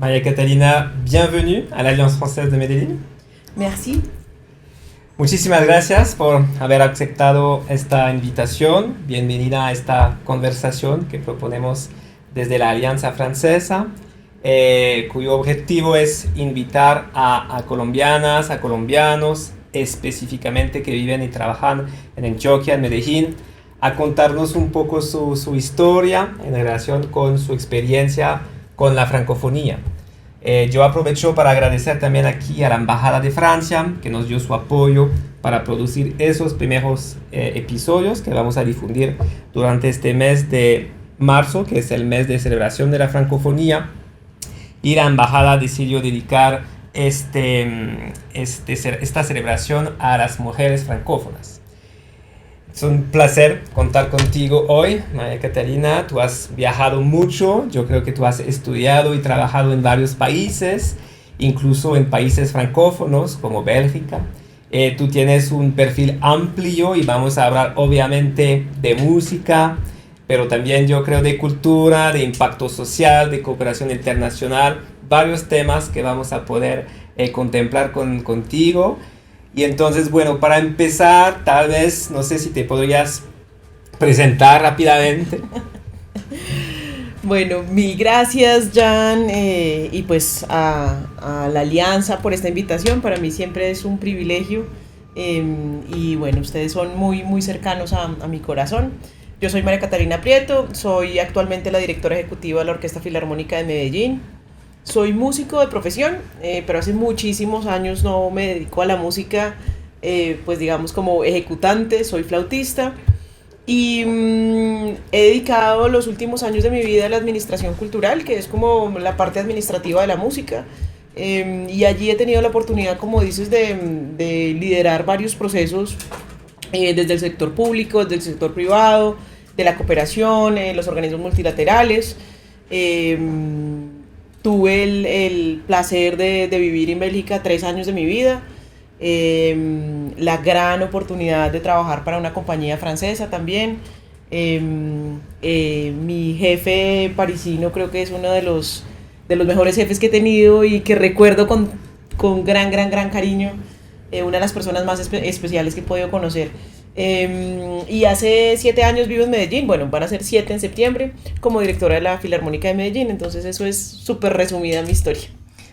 María Catalina, bienvenue à l'Alliance Française de Medellín. Merci. Muchísimas gracias por haber aceptado esta invitación. Bienvenida a esta conversación que proponemos desde la Alianza Francesa, cuyo objetivo es invitar a colombianas, a colombianos, específicamente que viven y trabajan en Antioquia, en Medellín, a contarnos un poco su historia en relación con su experiencia con la francofonía. Yo aprovecho para agradecer también aquí a la Embajada de Francia, que nos dio su apoyo para producir esos primeros episodios que vamos a difundir durante este mes de marzo, que es el mes de celebración de la francofonía. Y la Embajada decidió dedicar esta celebración a las mujeres francófonas. Es un placer contar contigo hoy, María Catalina. Tú has viajado mucho, yo creo que tú has estudiado y trabajado en varios países, incluso en países francófonos como Bélgica. Tú tienes un perfil amplio y vamos a hablar obviamente de música, pero también yo creo de cultura, de impacto social, de cooperación internacional, varios temas que vamos a poder contemplar contigo. Y entonces, bueno, para empezar, tal vez, no sé si te podrías presentar rápidamente. Bueno, mil gracias, Jan, y pues a la Alianza por esta invitación. Para mí siempre es un privilegio, y bueno, ustedes son muy, muy cercanos a mi corazón. Yo soy María Catalina Prieto, soy actualmente la directora ejecutiva de la Orquesta Filarmónica de Medellín. Soy músico de profesión, pero hace muchísimos años no me dedico a la música, pues digamos como ejecutante, soy flautista y he dedicado los últimos años de mi vida a la administración cultural, que es como la parte administrativa de la música, y allí he tenido la oportunidad, como dices, de liderar varios procesos desde el sector público, desde el sector privado, de la cooperación, los organismos multilaterales. Tuve el placer de vivir en Bélgica 3 años de mi vida, la gran oportunidad de trabajar para una compañía francesa también. Mi jefe parisino creo que es uno de los mejores jefes que he tenido y que recuerdo con gran cariño, una de las personas más especiales que he podido conocer. Y hace 7 años vivo en Medellín, bueno, van a ser 7 en septiembre, como directora de la Filarmónica de Medellín. Entonces eso es súper resumida mi historia.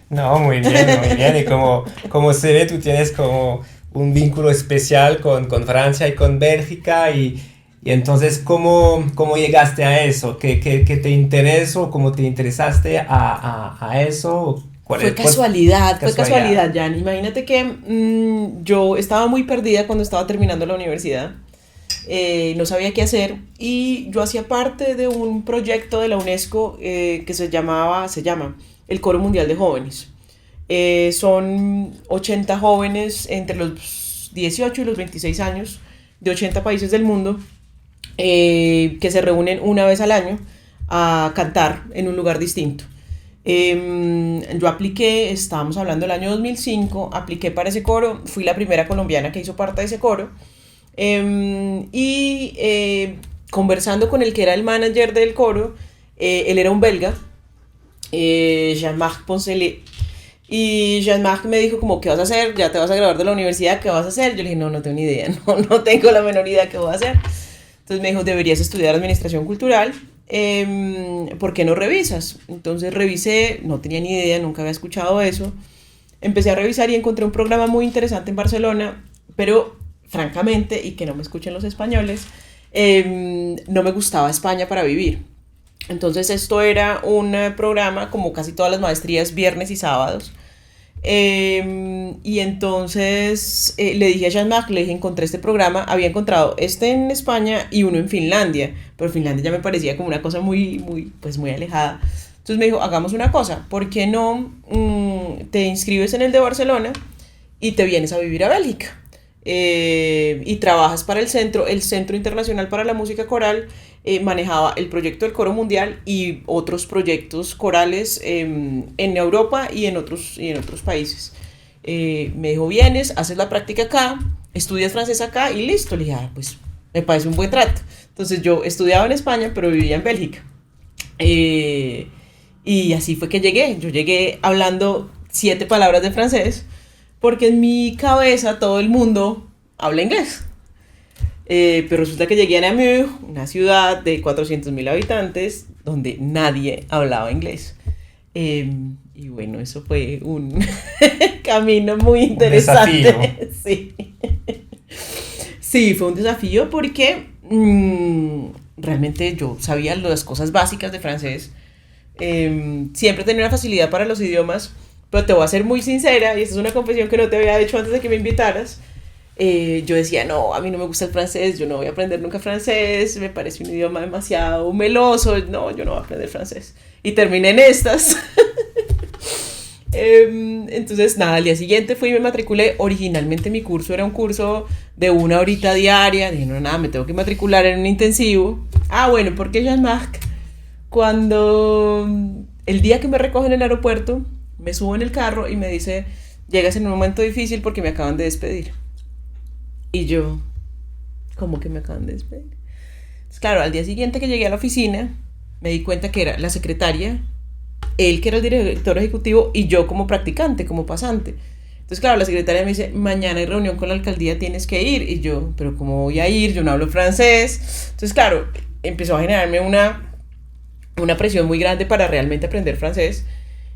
No, muy bien, muy bien. Y como se ve, tú tienes como un vínculo especial con Francia y con Bélgica. Y entonces, ¿cómo llegaste a eso? ¿Qué te interesó? ¿Cómo te interesaste a eso? Fue casualidad, Jan. Imagínate que yo estaba muy perdida cuando estaba terminando la universidad. No sabía qué hacer y yo hacía parte de un proyecto de la UNESCO que se llama el Coro Mundial de Jóvenes. Son 80 jóvenes entre los 18 y los 26 años de 80 países del mundo que se reúnen una vez al año a cantar en un lugar distinto. Yo apliqué, estábamos hablando del año 2005, apliqué para ese coro, fui la primera colombiana que hizo parte de ese coro, conversando con el que era el manager del coro, él era un belga, Jean-Marc Poncelet, y Jean-Marc me dijo como, ¿qué vas a hacer? Ya te vas a graduar de la universidad, ¿qué vas a hacer? Yo le dije, no tengo ni idea, no tengo la menor idea qué voy a hacer. Entonces me dijo, deberías estudiar administración cultural. ¿Por qué no revisas? Entonces revisé, no tenía ni idea, nunca había escuchado eso. Empecé a revisar y encontré un programa muy interesante en Barcelona, pero francamente, y que no me escuchen los españoles, no me gustaba España para vivir. Entonces esto era un programa como casi todas las maestrías, viernes y sábados. Y entonces le dije a Jean-Marc, le dije, encontré este programa, había encontrado este en España y uno en Finlandia, pero Finlandia ya me parecía como una cosa muy alejada. Entonces me dijo, hagamos una cosa, ¿por qué no te inscribes en el de Barcelona y te vienes a vivir a Bélgica? Y trabajas para el Centro Internacional para la Música Coral. Manejaba el proyecto del Coro Mundial y otros proyectos corales en Europa y en otros países. Me dijo, vienes, haces la práctica acá, estudias francés acá y listo. Le dije, pues me parece un buen trato. Entonces yo estudiaba en España, pero vivía en Bélgica. Y Y así fue que llegué. Yo llegué hablando 7 palabras de francés, porque en mi cabeza todo el mundo habla inglés. Pero resulta que llegué a Namur, una ciudad de 400.000 habitantes, donde nadie hablaba inglés. Y bueno, eso fue un camino muy interesante. Un desafío. Sí. Sí, fue un desafío porque realmente yo sabía las cosas básicas de francés. Siempre tenía una facilidad para los idiomas, pero te voy a ser muy sincera, y esta es una confesión que no te había hecho antes de que me invitaras. Yo decía, no, a mí no me gusta el francés, yo no voy a aprender nunca francés, me parece un idioma demasiado meloso, no, yo no voy a aprender francés. Y terminé en estas. Entonces, nada, al día siguiente fui y me matriculé. Originalmente mi curso era un curso de 1 horita diaria. Dije, no, nada, me tengo que matricular en un intensivo. Ah, bueno, porque Jean-Marc, cuando el día que me recogen en el aeropuerto, me subo en el carro y me dice, llegas en un momento difícil porque me acaban de despedir. Y yo, ¿cómo que me acaban de despedir? Entonces, claro, al día siguiente que llegué a la oficina, me di cuenta que era la secretaria, él que era el director ejecutivo y yo como practicante, como pasante. Entonces, claro, la secretaria me dice, mañana hay reunión con la alcaldía, tienes que ir. Y yo, pero ¿cómo voy a ir? Yo no hablo francés. Entonces, claro, empezó a generarme una presión muy grande para realmente aprender francés.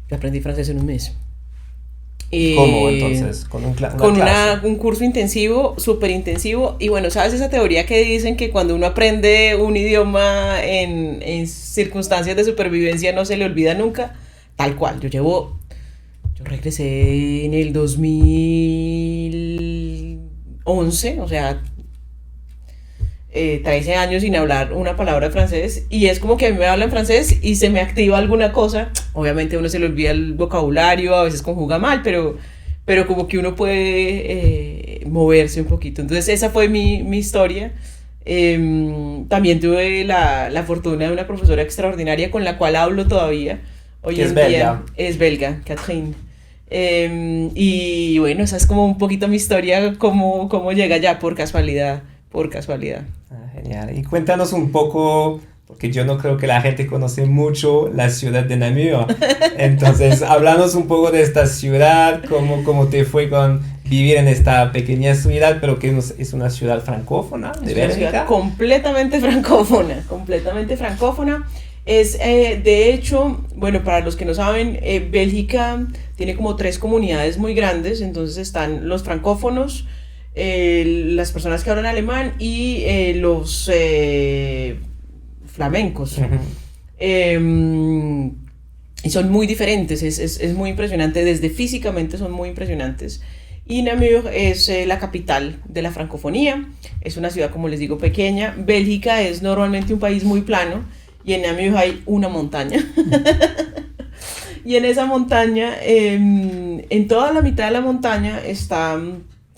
Yo aprendí francés en un mes. ¿Cómo entonces? Con un curso intensivo, súper intensivo. Y bueno, ¿sabes esa teoría que dicen que cuando uno aprende un idioma en circunstancias de supervivencia no se le olvida nunca? Tal cual. Yo regresé en el 2011, o sea, 13 años sin hablar una palabra de francés, y es como que a mí me hablan francés y se me activa alguna cosa. Obviamente a uno se le olvida el vocabulario, a veces conjuga mal, pero como que uno puede moverse un poquito. Entonces esa fue mi historia. También tuve la fortuna de una profesora extraordinaria con la cual hablo todavía hoy en día. Es belga, Catherine. Y bueno, esa es como un poquito mi historia, cómo llega allá por casualidad. Genial. Y cuéntanos un poco, porque yo no creo que la gente conoce mucho la ciudad de Namur. Entonces, háblanos un poco de esta ciudad, cómo te fue con vivir en esta pequeña ciudad, pero que es una ciudad francófona de Bélgica. Es una ciudad completamente francófona. Es, de hecho, bueno, para los que no saben, Bélgica tiene como 3 comunidades muy grandes. Entonces están los francófonos, las personas que hablan alemán y los flamencos. Uh-huh. Y son muy diferentes, es muy impresionante, desde físicamente son muy impresionantes. Y Namur es la capital de la francofonía, es una ciudad, como les digo, pequeña. Bélgica es normalmente un país muy plano y en Namur hay una montaña. Y en esa montaña, en toda la mitad de la montaña está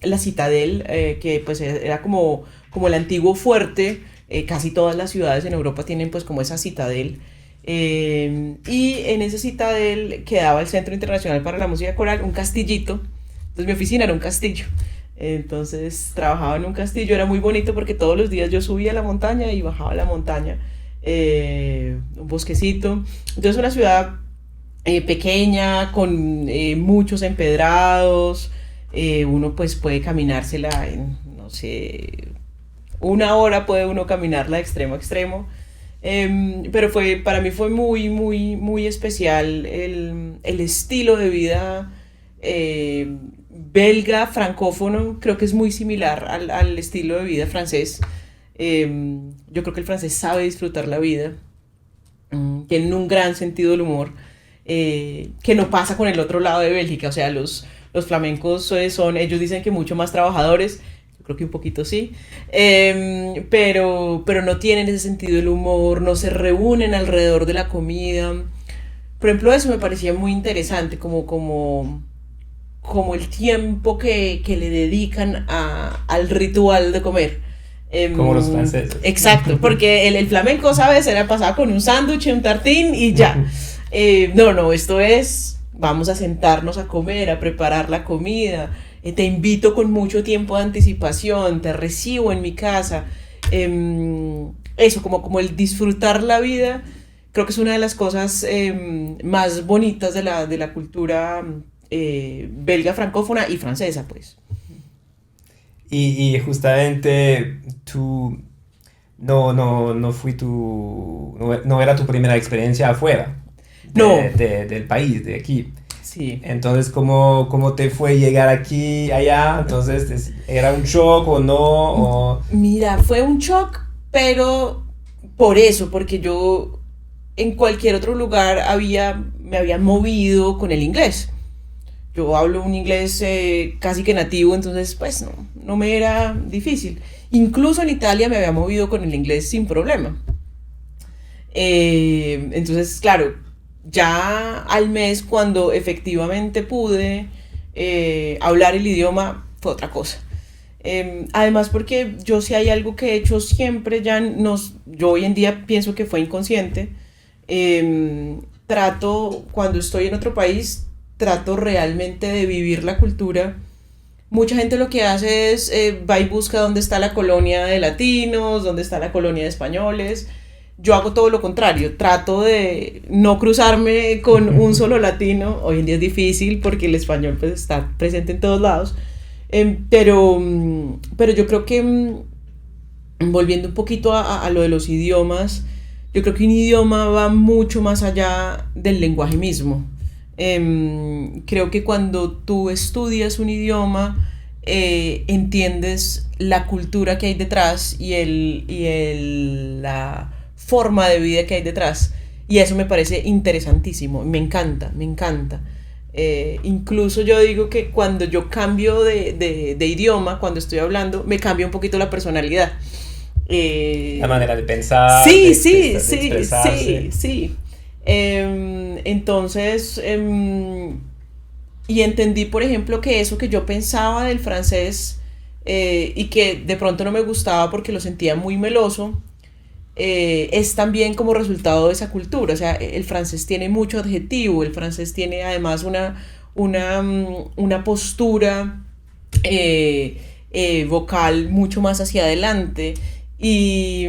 la Citadel, que pues era como el antiguo fuerte. Casi todas las ciudades en Europa tienen pues como esa Citadel. Y en esa Citadel quedaba el Centro Internacional para la Música Coral, un castillito. Entonces mi oficina era un castillo. Entonces trabajaba en un castillo, era muy bonito porque todos los días yo subía a la montaña y bajaba a la montaña. Un bosquecito. Entonces una ciudad pequeña, con muchos empedrados. Uno pues puede caminársela en, no sé, 1 hora puede uno caminarla de extremo a extremo. Pero para mí fue muy, muy, muy especial el estilo de vida belga, francófono. Creo que es muy similar al estilo de vida francés. Yo creo que el francés sabe disfrutar la vida, tienen un gran sentido del humor, que no pasa con el otro lado de Bélgica. O sea, los flamencos ellos dicen que mucho más trabajadores. Creo que un poquito sí, pero no tienen ese sentido del humor, no se reúnen alrededor de la comida. Por ejemplo, eso me parecía muy interesante, como el tiempo que le dedican al ritual de comer. Como los franceses. Exacto, porque el flamenco, ¿sabes? Era pasado con un sándwich, un tartín y ya. No, esto es, vamos a sentarnos a comer, a preparar la comida. Te invito con mucho tiempo de anticipación, te recibo en mi casa. Eso, como el disfrutar la vida creo que es una de las cosas más bonitas de la cultura belga francófona y francesa, pues. Y justamente tú no era tu primera experiencia afuera No, del país, de aquí. sí. Entonces, ¿cómo te fue llegar aquí, allá? Entonces, ¿era un shock o no? O... Mira, fue un shock, pero por eso, porque yo en cualquier otro lugar me había movido con el inglés. Yo hablo un inglés casi que nativo, entonces pues no me era difícil. Incluso en Italia me había movido con el inglés sin problema. Entonces, claro, ya al mes cuando efectivamente pude hablar el idioma fue otra cosa. Además porque yo si hay algo que he hecho siempre, yo hoy en día pienso que fue inconsciente, trato cuando estoy en otro país, trato realmente de vivir la cultura. Mucha gente lo que hace es va y busca dónde está la colonia de latinos, dónde está la colonia de españoles. Yo hago todo lo contrario, trato de no cruzarme con un solo latino. Hoy en día es difícil porque el español pues está presente en todos lados. Pero yo creo que volviendo un poquito a lo de los idiomas, yo creo que un idioma va mucho más allá del lenguaje mismo. Creo que cuando tú estudias un idioma, entiendes la cultura que hay detrás la forma de vida que hay detrás. Y eso me parece interesantísimo, me encanta, me encanta. Incluso yo digo que cuando yo cambio de idioma, cuando estoy hablando, me cambia un poquito la personalidad. La manera de pensar, Sí, de, sí, de sí, expresarse. sí, sí. Entonces, y entendí, por ejemplo, que eso que yo pensaba del francés y que de pronto no me gustaba porque lo sentía muy meloso, es también como resultado de esa cultura. O sea, el francés tiene mucho adjetivo, el francés tiene además una postura vocal mucho más hacia adelante. Y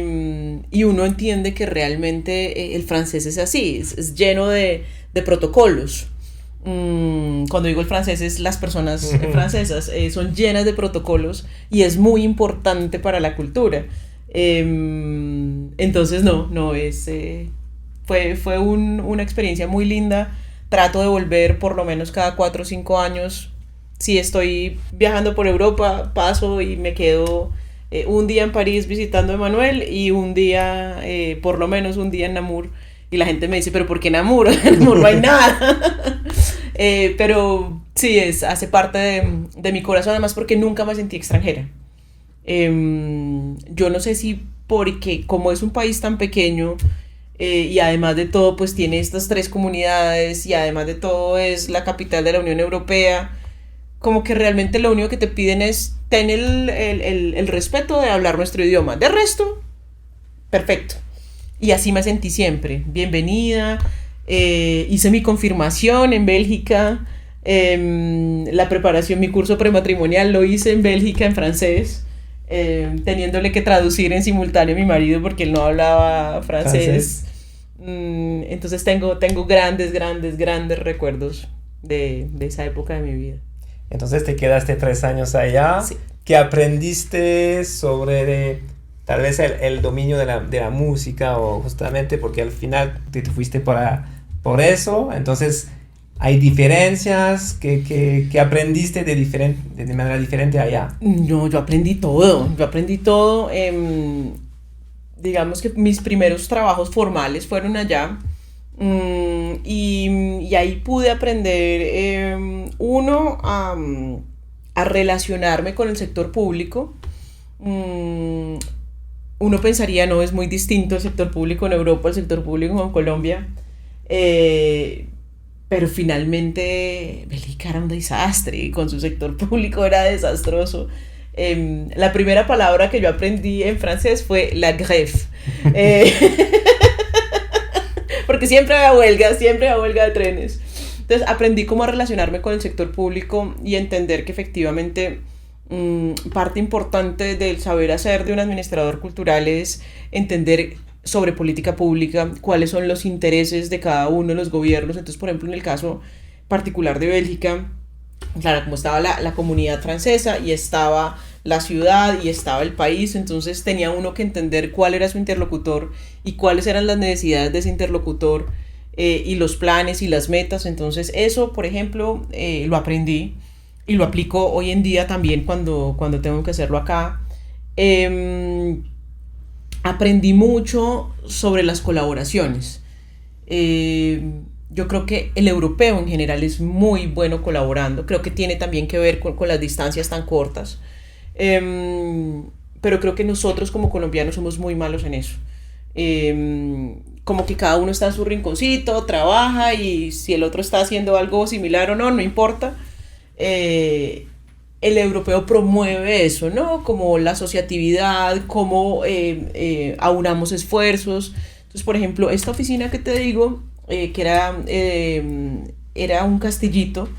uno entiende que realmente el francés es así, es lleno de protocolos. Cuando digo el francés es las personas francesas, son llenas de protocolos y es muy importante para la cultura. Entonces fue una experiencia muy linda. Trato de volver por lo menos cada 4 o 5 años. Si estoy viajando por Europa, paso y me quedo un día en París visitando a Emmanuel y un día, por lo menos un día en Namur. Y la gente me dice, ¿pero por qué Namur? En Namur no hay nada. Pero sí, hace parte de mi corazón, además porque nunca me sentí extranjera. Yo no sé si porque como es un país tan pequeño y además de todo pues tiene estas 3 comunidades y además de todo es la capital de la Unión Europea, como que realmente lo único que te piden es tener el respeto de hablar nuestro idioma. De resto, perfecto. Y así me sentí siempre. Bienvenida. Hice mi confirmación en Bélgica. La preparación, mi curso prematrimonial lo hice en Bélgica en francés. Teniéndole que traducir en simultáneo a mi marido porque él no hablaba francés. Entonces tengo grandes recuerdos de esa época de mi vida. Entonces te quedaste 3 años allá. Sí. ¿Qué aprendiste sobre tal vez el dominio de la música o justamente porque al final te fuiste por eso? Entonces, ¿hay diferencias? ¿Qué aprendiste de manera diferente allá? No, yo aprendí todo. Digamos que mis primeros trabajos formales fueron allá. Y ahí pude aprender, a relacionarme con el sector público. Uno pensaría, no, es muy distinto el sector público en Europa, el sector público en Colombia. Pero finalmente Bélgica era un desastre y con su sector público era desastroso. La primera palabra que yo aprendí en francés fue la grève. Porque siempre había huelga de trenes. Entonces aprendí cómo relacionarme con el sector público y entender que efectivamente parte importante del saber hacer de un administrador cultural es entender sobre política pública, cuáles son los intereses de cada uno de los gobiernos. Entonces, por ejemplo, en el caso particular de Bélgica, claro, como estaba la comunidad francesa y estaba la ciudad y estaba el país, entonces tenía uno que entender cuál era su interlocutor y cuáles eran las necesidades de ese interlocutor, y los planes y las metas. Entonces eso, por ejemplo, lo aprendí y lo aplico hoy en día también cuando tengo que hacerlo acá. Aprendí mucho sobre las colaboraciones. Yo creo que el europeo en general es muy bueno colaborando. Creo que tiene también que ver con las distancias tan cortas. Pero creo que nosotros como colombianos somos muy malos en eso. Como que cada uno está en su rinconcito, trabaja, y si el otro está haciendo algo similar o no, no importa. El europeo promueve eso, ¿no? Como la asociatividad, como aunamos esfuerzos. Entonces, por ejemplo, esta oficina que te digo, que era un castillito,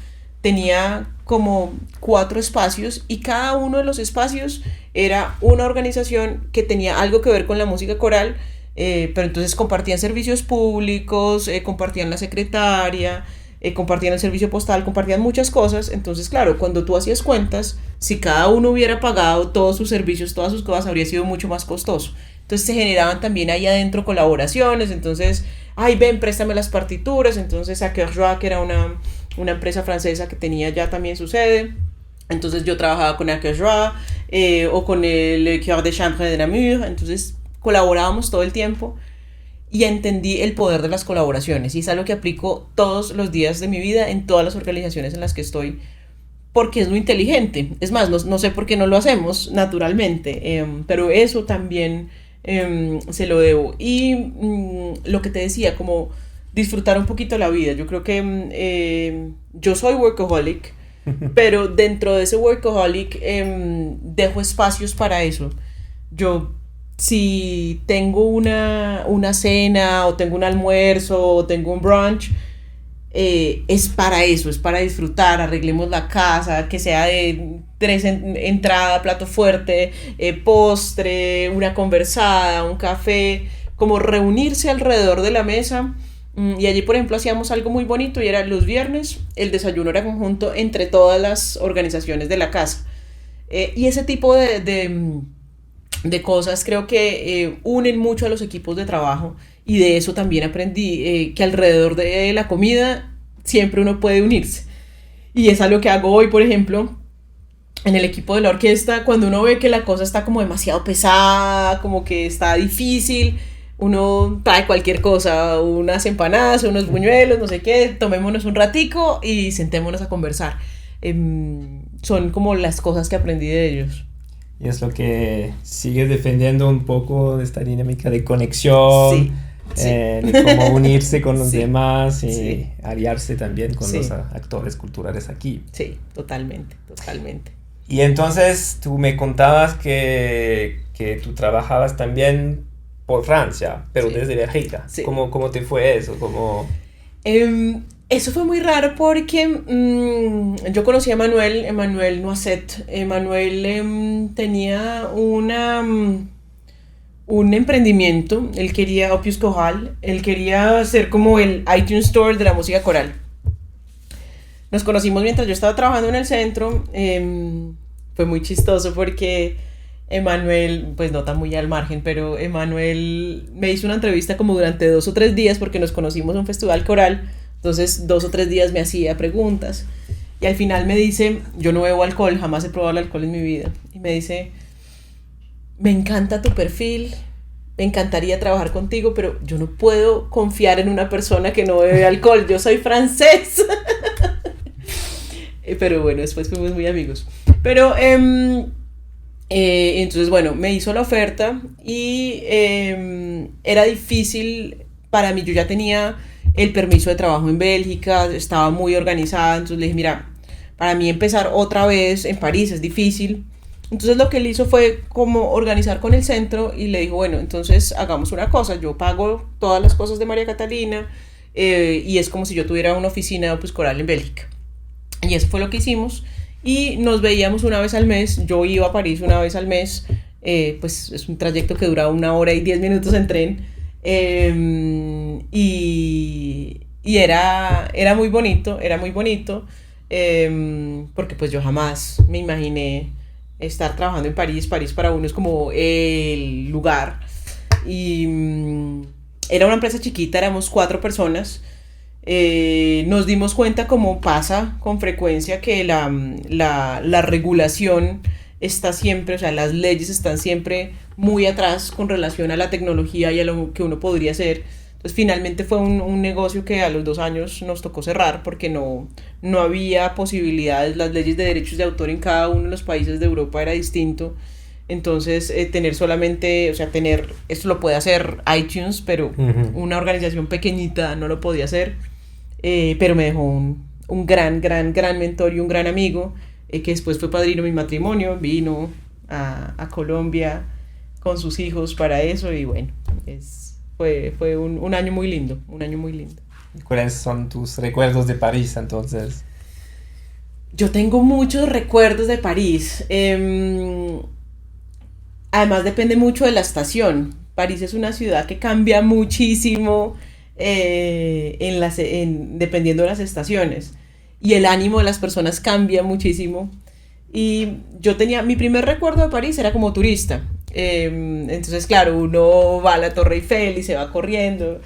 tenía como 4 espacios y cada uno de los espacios era una organización que tenía algo que ver con la música coral, pero entonces compartían servicios públicos, compartían la secretaria, compartían el servicio postal, compartían muchas cosas. Entonces, claro, cuando tú hacías cuentas, si cada uno hubiera pagado todos sus servicios, todas sus cosas, habría sido mucho más costoso. Entonces se generaban también ahí adentro colaboraciones. Entonces, ay, ven, préstame las partituras. Entonces Acquerjoa, que era una empresa francesa que tenía ya también su sede, entonces yo trabajaba con Acquerjoa, o con el Chœur de Chambre de Namur. Entonces colaborábamos todo el tiempo y entendí el poder de las colaboraciones, y es algo que aplico todos los días de mi vida en todas las organizaciones en las que estoy, porque es lo inteligente. Es más, no sé por qué no lo hacemos naturalmente, pero eso también se lo debo. Y lo que te decía, como disfrutar un poquito la vida. Yo creo que yo soy workaholic, pero dentro de ese workaholic dejo espacios para eso. Yo, si tengo una cena, o tengo un almuerzo, o tengo un brunch, es para eso, es para disfrutar. Arreglemos la casa, que sea de 3 entrada, plato fuerte, postre, una conversada, un café, como reunirse alrededor de la mesa. Y allí, por ejemplo, hacíamos algo muy bonito, y era los viernes, el desayuno era conjunto entre todas las organizaciones de la casa. Y ese tipo de cosas creo que unen mucho a los equipos de trabajo, y de eso también aprendí, que alrededor de la comida siempre uno puede unirse. Y es algo que hago hoy, por ejemplo, en el equipo de la orquesta. Cuando uno ve que la cosa está como demasiado pesada, como que está difícil, uno trae cualquier cosa, unas empanadas, unos buñuelos, no sé qué, tomémonos un ratico y sentémonos a conversar. Son como las cosas que aprendí de ellos. Y es lo que sigue defendiendo un poco de esta dinámica de conexión, sí. De cómo unirse con los sí. demás y sí. aliarse también con sí. los actores culturales aquí. Sí, totalmente. Y entonces tú me contabas que tú trabajabas también por Francia, pero sí. desde Bélgica. Sí. ¿Cómo te fue eso? Eso fue muy raro porque yo conocí a Emmanuel Noiset. Emmanuel tenía un emprendimiento. Él quería Opus Choral. Él quería ser como el iTunes Store de la música coral. Nos conocimos mientras yo estaba trabajando en el centro. Fue muy chistoso porque Emmanuel, pues no tan muy al margen, pero Emmanuel me hizo una entrevista como durante 2 o 3 días, porque nos conocimos en un festival coral. Entonces 2 o 3 días me hacía preguntas, y al final me dice, yo no bebo alcohol, jamás he probado el alcohol en mi vida, y me dice, me encanta tu perfil, me encantaría trabajar contigo, pero yo no puedo confiar en una persona que no bebe alcohol, yo soy francés. Pero bueno, después fuimos muy amigos. Pero entonces, bueno, me hizo la oferta, y era difícil para mí. Yo ya tenía el permiso de trabajo en Bélgica, estaba muy organizada. Entonces le dije, mira, para mí empezar otra vez en París es difícil. Entonces lo que él hizo fue como organizar con el centro, y le dijo, bueno, entonces hagamos una cosa, yo pago todas las cosas de María Catalina, y es como si yo tuviera una oficina de Opus Choral en Bélgica. Y eso fue lo que hicimos, y nos veíamos una vez al mes. Yo iba a París una vez al mes, pues es un trayecto que dura 1 hora y 10 minutos en tren. Y era muy bonito, porque pues yo jamás me imaginé estar trabajando en París. París para uno es como el lugar. Y era una empresa chiquita, éramos 4 personas. Nos dimos cuenta, como pasa con frecuencia, que la regulación está siempre, o sea, las leyes están siempre muy atrás con relación a la tecnología y a lo que uno podría hacer. Entonces finalmente fue un negocio que a los 2 años nos tocó cerrar porque no había posibilidades. Las leyes de derechos de autor en cada uno de los países de Europa era distinto. Entonces tener solamente, o sea, esto lo puede hacer iTunes, pero una organización pequeñita no lo podía hacer. Pero me dejó un gran mentor y un gran amigo, que después fue padrino de mi matrimonio. Vino a Colombia con sus hijos para eso, y bueno, fue un año muy lindo, ¿Cuáles son tus recuerdos de París entonces? Yo tengo muchos recuerdos de París. Además depende mucho de la estación. París es una ciudad que cambia muchísimo dependiendo de las estaciones. Y el ánimo de las personas cambia muchísimo. Y yo tenía, mi primer recuerdo de París era como turista. Entonces, claro, uno va a la Torre Eiffel y se va corriendo.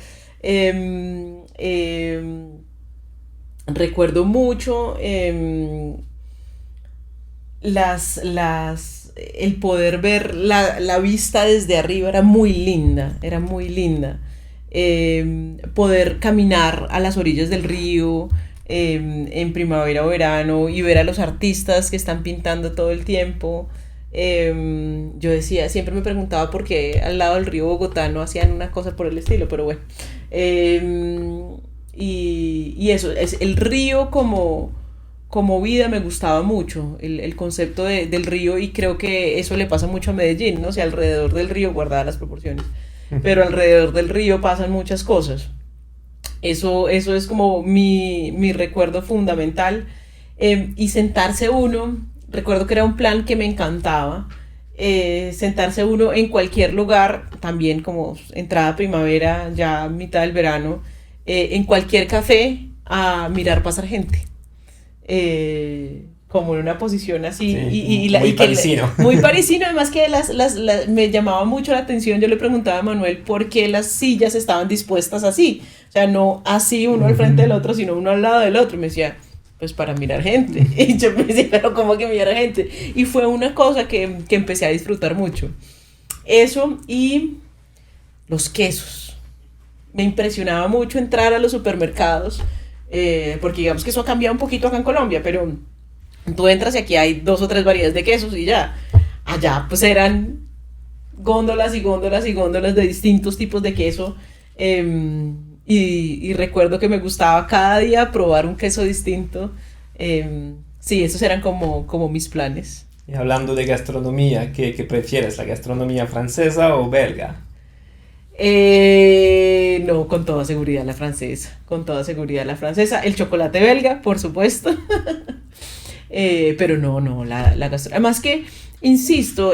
Recuerdo mucho el poder ver la vista desde arriba. Era muy linda. Poder caminar a las orillas del río en primavera o verano y ver a los artistas que están pintando todo el tiempo. Yo decía, siempre me preguntaba por qué al lado del río Bogotá no hacían una cosa por el estilo, pero bueno. Y eso, es el río como vida. Me gustaba mucho el concepto del río, y creo que eso le pasa mucho a Medellín, ¿no? O sea, alrededor del río, guardadas las proporciones, pero alrededor del río pasan muchas cosas. Eso es como mi recuerdo fundamental. Y sentarse uno, recuerdo que era un plan que me encantaba, sentarse uno en cualquier lugar, también como entrada primavera, ya mitad del verano, en cualquier café a mirar pasar gente. Como en una posición así, sí, muy parisino. Muy parisino, además que me llamaba mucho la atención. Yo le preguntaba a Manuel por qué las sillas estaban dispuestas así, o sea, no así uno al frente del otro, sino uno al lado del otro. Y me decía, pues para mirar gente. Y yo me decía, pero ¿cómo que mirar gente? Y fue una cosa que empecé a disfrutar mucho. Eso, y los quesos. Me impresionaba mucho entrar a los supermercados, porque digamos que eso ha cambiado un poquito acá en Colombia, pero tú entras y aquí hay 2 o 3 variedades de quesos y ya. Allá pues eran góndolas y góndolas y góndolas de distintos tipos de queso. Y recuerdo que me gustaba cada día probar un queso distinto. Sí, esos eran como mis planes. Y hablando de gastronomía, ¿qué prefieres? ¿La gastronomía francesa o belga? No, con toda seguridad la francesa. El chocolate belga, por supuesto. Pero no, la gastronomía. Además que, insisto,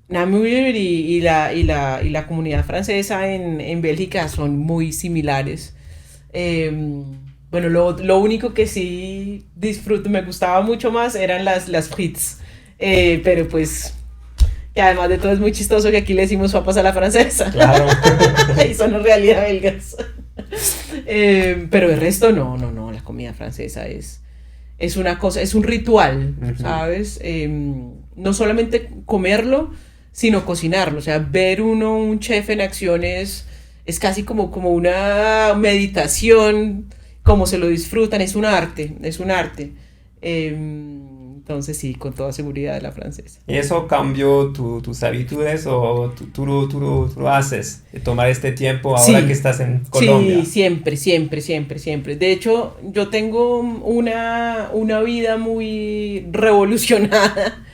Namur y la comunidad francesa en Bélgica son muy similares. Bueno, lo único que sí me gustaba mucho más eran las frites. Pero pues, que además de todo es muy chistoso que aquí le decimos papas a la francesa. Claro. Y son en realidad belgas. Pero el resto no, la comida francesa es una cosa, es un ritual, ¿sabes? No solamente comerlo, sino cocinarlo. O sea, ver un chef en acción es casi como una meditación, como se lo disfrutan, es un arte. Entonces sí, con toda seguridad la francesa. ¿Y eso cambió tus habitudes o tú lo haces de tomar este tiempo ahora que estás en Colombia? Sí, siempre. De hecho, yo tengo una vida muy revolucionada,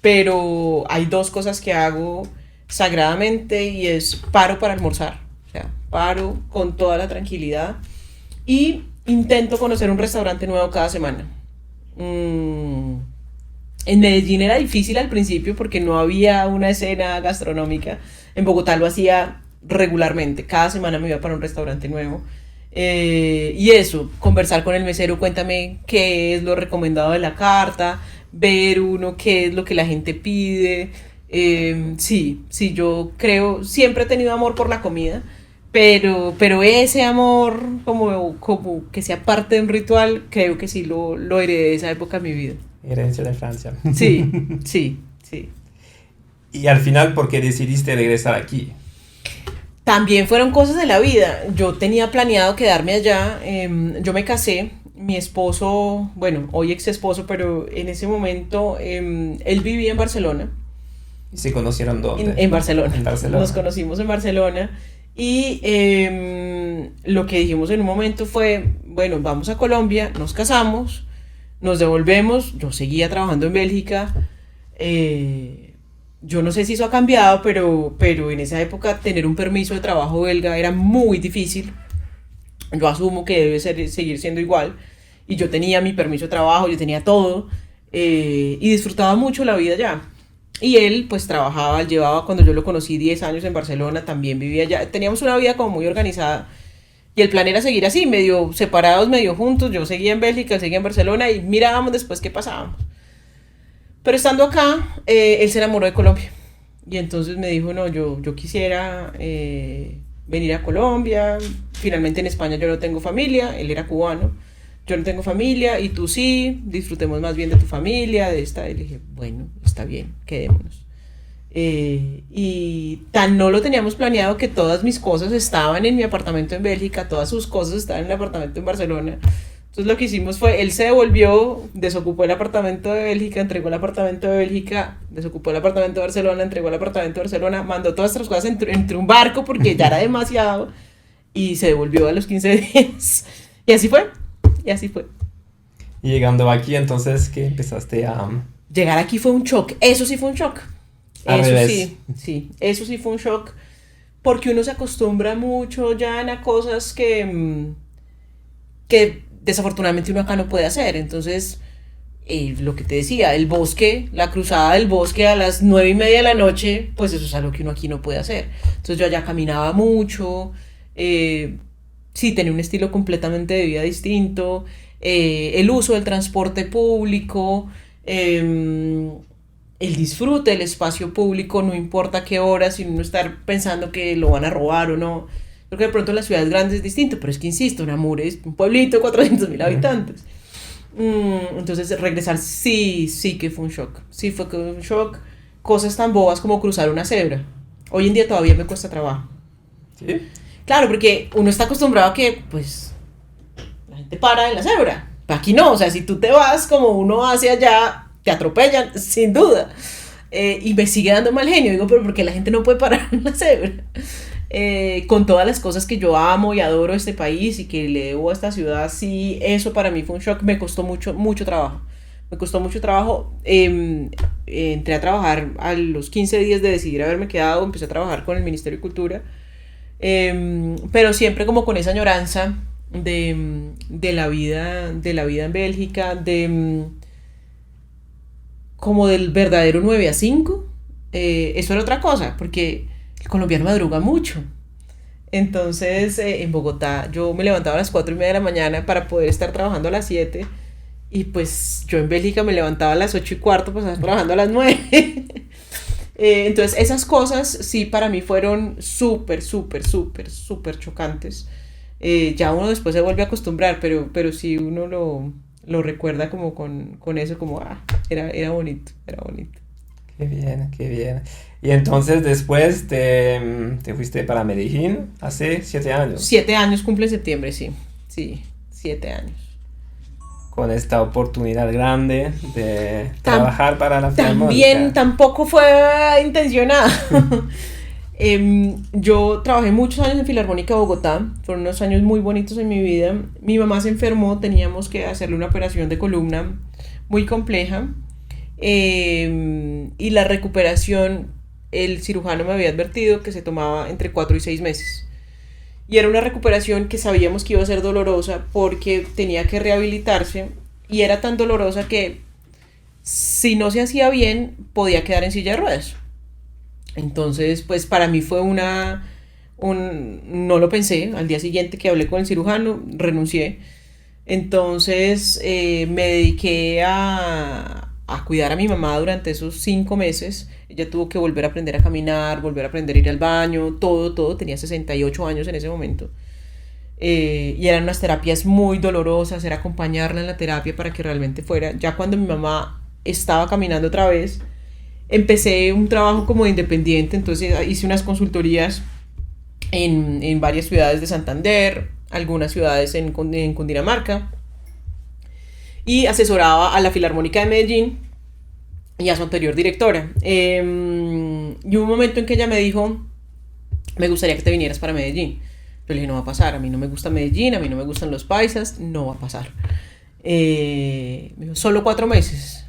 pero hay 2 cosas que hago sagradamente, y es paro para almorzar, o sea, paro con toda la tranquilidad y intento conocer un restaurante nuevo cada semana. En Medellín era difícil al principio porque no había una escena gastronómica. En Bogotá lo hacía regularmente. Cada semana me iba para un restaurante nuevo. Y eso, conversar con el mesero, cuéntame qué es lo recomendado de la carta, ver uno qué es lo que la gente pide. Sí, sí, yo creo, siempre he tenido amor por la comida, pero ese amor como que sea parte de un ritual, creo que sí lo heredé de esa época de mi vida. Herencia de Francia. Sí, sí, sí. Y al final, ¿por qué decidiste regresar aquí? También fueron cosas de la vida. Yo tenía planeado quedarme allá. Yo me casé. Mi esposo, bueno, hoy ex esposo, pero en ese momento él vivía en Barcelona. ¿Y se conocieron dónde? En Barcelona. En Barcelona. Nos conocimos en Barcelona. Y lo que dijimos en un momento fue, bueno, vamos a Colombia, nos casamos, nos devolvemos. Yo seguía trabajando en Bélgica. Yo no sé si eso ha cambiado, pero en esa época tener un permiso de trabajo belga era muy difícil. Yo asumo que debe seguir siendo igual. Y yo tenía mi permiso de trabajo, yo tenía todo. Y disfrutaba mucho la vida allá. Y él pues trabajaba, llevaba cuando yo lo conocí 10 años en Barcelona, también vivía allá. Teníamos una vida como muy organizada. Y el plan era seguir así, medio separados, medio juntos. Yo seguía en Bélgica, él seguía en Barcelona y mirábamos después qué pasábamos. Pero estando acá, él se enamoró de Colombia. Y entonces me dijo, no, yo quisiera venir a Colombia. Finalmente en España yo no tengo familia, él era cubano. Yo no tengo familia y tú sí, disfrutemos más bien de tu familia, de esta. Y le dije, bueno, está bien, quedémonos. Y tan no lo teníamos planeado que todas mis cosas estaban en mi apartamento en Bélgica, todas sus cosas estaban en el apartamento en Barcelona. Entonces lo que hicimos fue, él se devolvió, desocupó el apartamento de Bélgica, entregó el apartamento de Bélgica, desocupó el apartamento de Barcelona, entregó el apartamento de Barcelona, mandó todas nuestras cosas entre un barco porque ya era demasiado y se devolvió a los 15 días. Y así fue, y así fue. Y llegando aquí, entonces, ¿qué empezaste a...? Llegar aquí fue un shock, eso sí fue un shock. Al Eso revés. sí, sí, eso sí fue un shock porque uno se acostumbra mucho ya a cosas que desafortunadamente uno acá no puede hacer. Entonces, lo que te decía, el bosque, la cruzada del bosque a las 9:30 de la noche, pues eso es algo que uno aquí no puede hacer. Entonces yo allá caminaba mucho, sí, tenía un estilo completamente de vida distinto, el uso del transporte público, el disfrute del espacio público, no importa qué hora, sin uno estar pensando que lo van a robar o no. Creo que de pronto en las ciudades grandes es distinto, pero es que insisto, Namur es un pueblito de 400.000 habitantes. Entonces regresar sí que fue un shock. Sí fue que un shock. Cosas tan bobas como cruzar una cebra. Hoy en día todavía me cuesta trabajo. ¿Sí? Claro, porque uno está acostumbrado a que, pues, la gente para en la cebra. Aquí no, o sea, si tú te vas como uno hace allá, te atropellan, sin duda. Y me sigue dando mal genio. Digo, pero porque la gente no puede parar en la cebra. Con todas las cosas que yo amo y adoro este país y que le debo a esta ciudad, sí, eso para mí fue un shock, me costó mucho trabajo. Me costó mucho trabajo. Entré a trabajar a los 15 días de decidir haberme quedado, empecé a trabajar con el Ministerio de Cultura, pero siempre como con esa añoranza de la vida en Bélgica, como del verdadero 9 a 5. Eso era otra cosa, porque el colombiano madruga mucho. Entonces, en Bogotá yo me levantaba a las 4:30 de la mañana para poder estar trabajando a las 7. Y pues yo en Bélgica me levantaba a las 8:15, pues estaba trabajando a las 9. Entonces, esas cosas sí para mí fueron súper chocantes. Ya uno después se vuelve a acostumbrar, pero sí uno lo recuerda como con eso, como, era bonito, era bonito. Qué bien, qué bien. Y entonces después te fuiste para Medellín hace 7 años. 7 años cumple en septiembre, sí. Sí, 7 años. Con esta oportunidad grande de trabajar para la Filarmónica. También tampoco fue intencionado. Yo trabajé muchos años en Filarmónica de Bogotá, fueron unos años muy bonitos en mi vida. Mi mamá se enfermó, teníamos que hacerle una operación de columna muy compleja. Y la recuperación, el cirujano me había advertido que se tomaba entre 4 y 6 meses. Y era una recuperación que sabíamos que iba a ser dolorosa porque tenía que rehabilitarse y era tan dolorosa que si no se hacía bien, podía quedar en silla de ruedas. Entonces, pues para mí fue no lo pensé, al día siguiente que hablé con el cirujano, renuncié. Entonces me dediqué a cuidar a mi mamá durante esos 5 meses. Ella tuvo que volver a aprender a caminar, volver a aprender a ir al baño, todo. Tenía 68 años en ese momento. Y eran unas terapias muy dolorosas, era acompañarla en la terapia para que realmente fuera. Ya cuando mi mamá estaba caminando otra vez, empecé un trabajo como de independiente, entonces hice unas consultorías en varias ciudades de Santander, algunas ciudades en Cundinamarca, y asesoraba a la Filarmónica de Medellín y a su anterior directora. Y hubo un momento en que ella me dijo, me gustaría que te vinieras para Medellín. Yo le dije, no va a pasar, a mí no me gusta Medellín, a mí no me gustan los paisas, no va a pasar. Me dijo, solo 4 meses.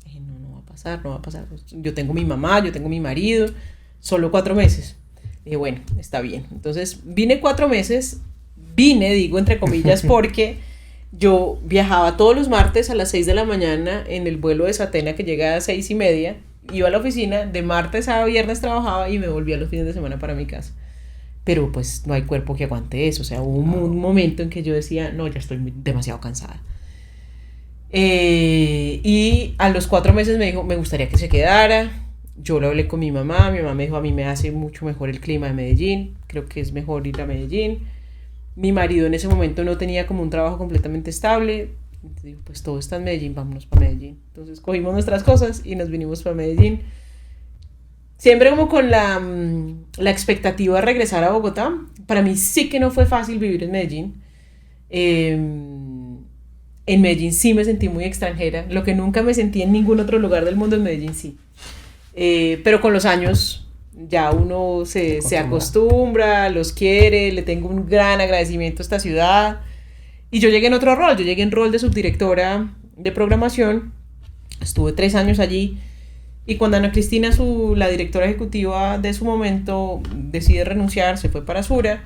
Dije, no va a pasar, no va a pasar. Yo tengo mi mamá, yo tengo mi marido, solo 4 meses. Dije, bueno, está bien. Entonces vine 4 meses, digo entre comillas, porque yo viajaba todos los martes a las 6 de la mañana en el vuelo de Satena que llega a 6:30, iba a la oficina, de martes a viernes trabajaba y me volvía los fines de semana para mi casa. Pero pues no hay cuerpo que aguante eso, o sea, hubo un momento en que yo decía, no, ya estoy demasiado cansada. Y a los 4 meses me dijo, me gustaría que se quedara. Yo lo hablé con mi mamá me dijo, a mí me hace mucho mejor el clima de Medellín, creo que es mejor ir a Medellín. Mi marido en ese momento no tenía como un trabajo completamente estable, entonces digo, pues todo está en Medellín, vámonos para Medellín. Entonces cogimos nuestras cosas y nos vinimos para Medellín. Siempre como con la expectativa de regresar a Bogotá. Para mí sí que no fue fácil vivir en Medellín. En Medellín sí me sentí muy extranjera. Lo que nunca me sentí en ningún otro lugar del mundo, en Medellín sí. Pero con los años ya uno se acostumbra, los quiere, le tengo un gran agradecimiento a esta ciudad. Y yo llegué en otro rol, yo llegué en rol de subdirectora de programación. Estuve 3 años allí. Y cuando Ana Cristina, la directora ejecutiva de su momento, decide renunciar, se fue para Sura,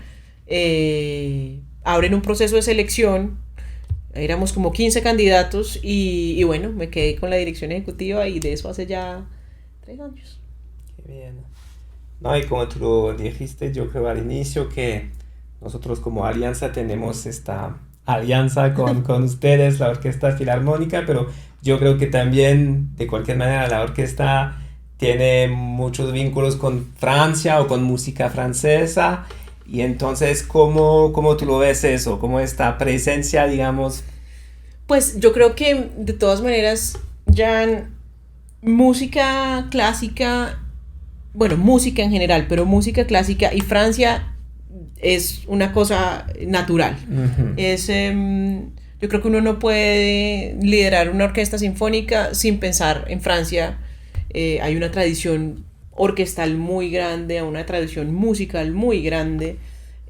abren un proceso de selección, éramos como 15 candidatos y bueno, me quedé con la dirección ejecutiva y de eso hace ya 3 años. Qué bien. No, y como tú lo dijiste, yo creo al inicio que nosotros como alianza tenemos esta alianza con ustedes, la Orquesta Filarmónica, pero yo creo que también, de cualquier manera, la orquesta tiene muchos vínculos con Francia o con música francesa. Y entonces, ¿cómo tú lo ves eso? ¿Cómo esta presencia, digamos? Pues yo creo que, de todas maneras, ya música clásica, bueno, música en general, pero música clásica y Francia es una cosa natural. Uh-huh. Yo creo que uno no puede liderar una orquesta sinfónica sin pensar en Francia. Hay una tradición orquestal muy grande, una tradición musical muy grande,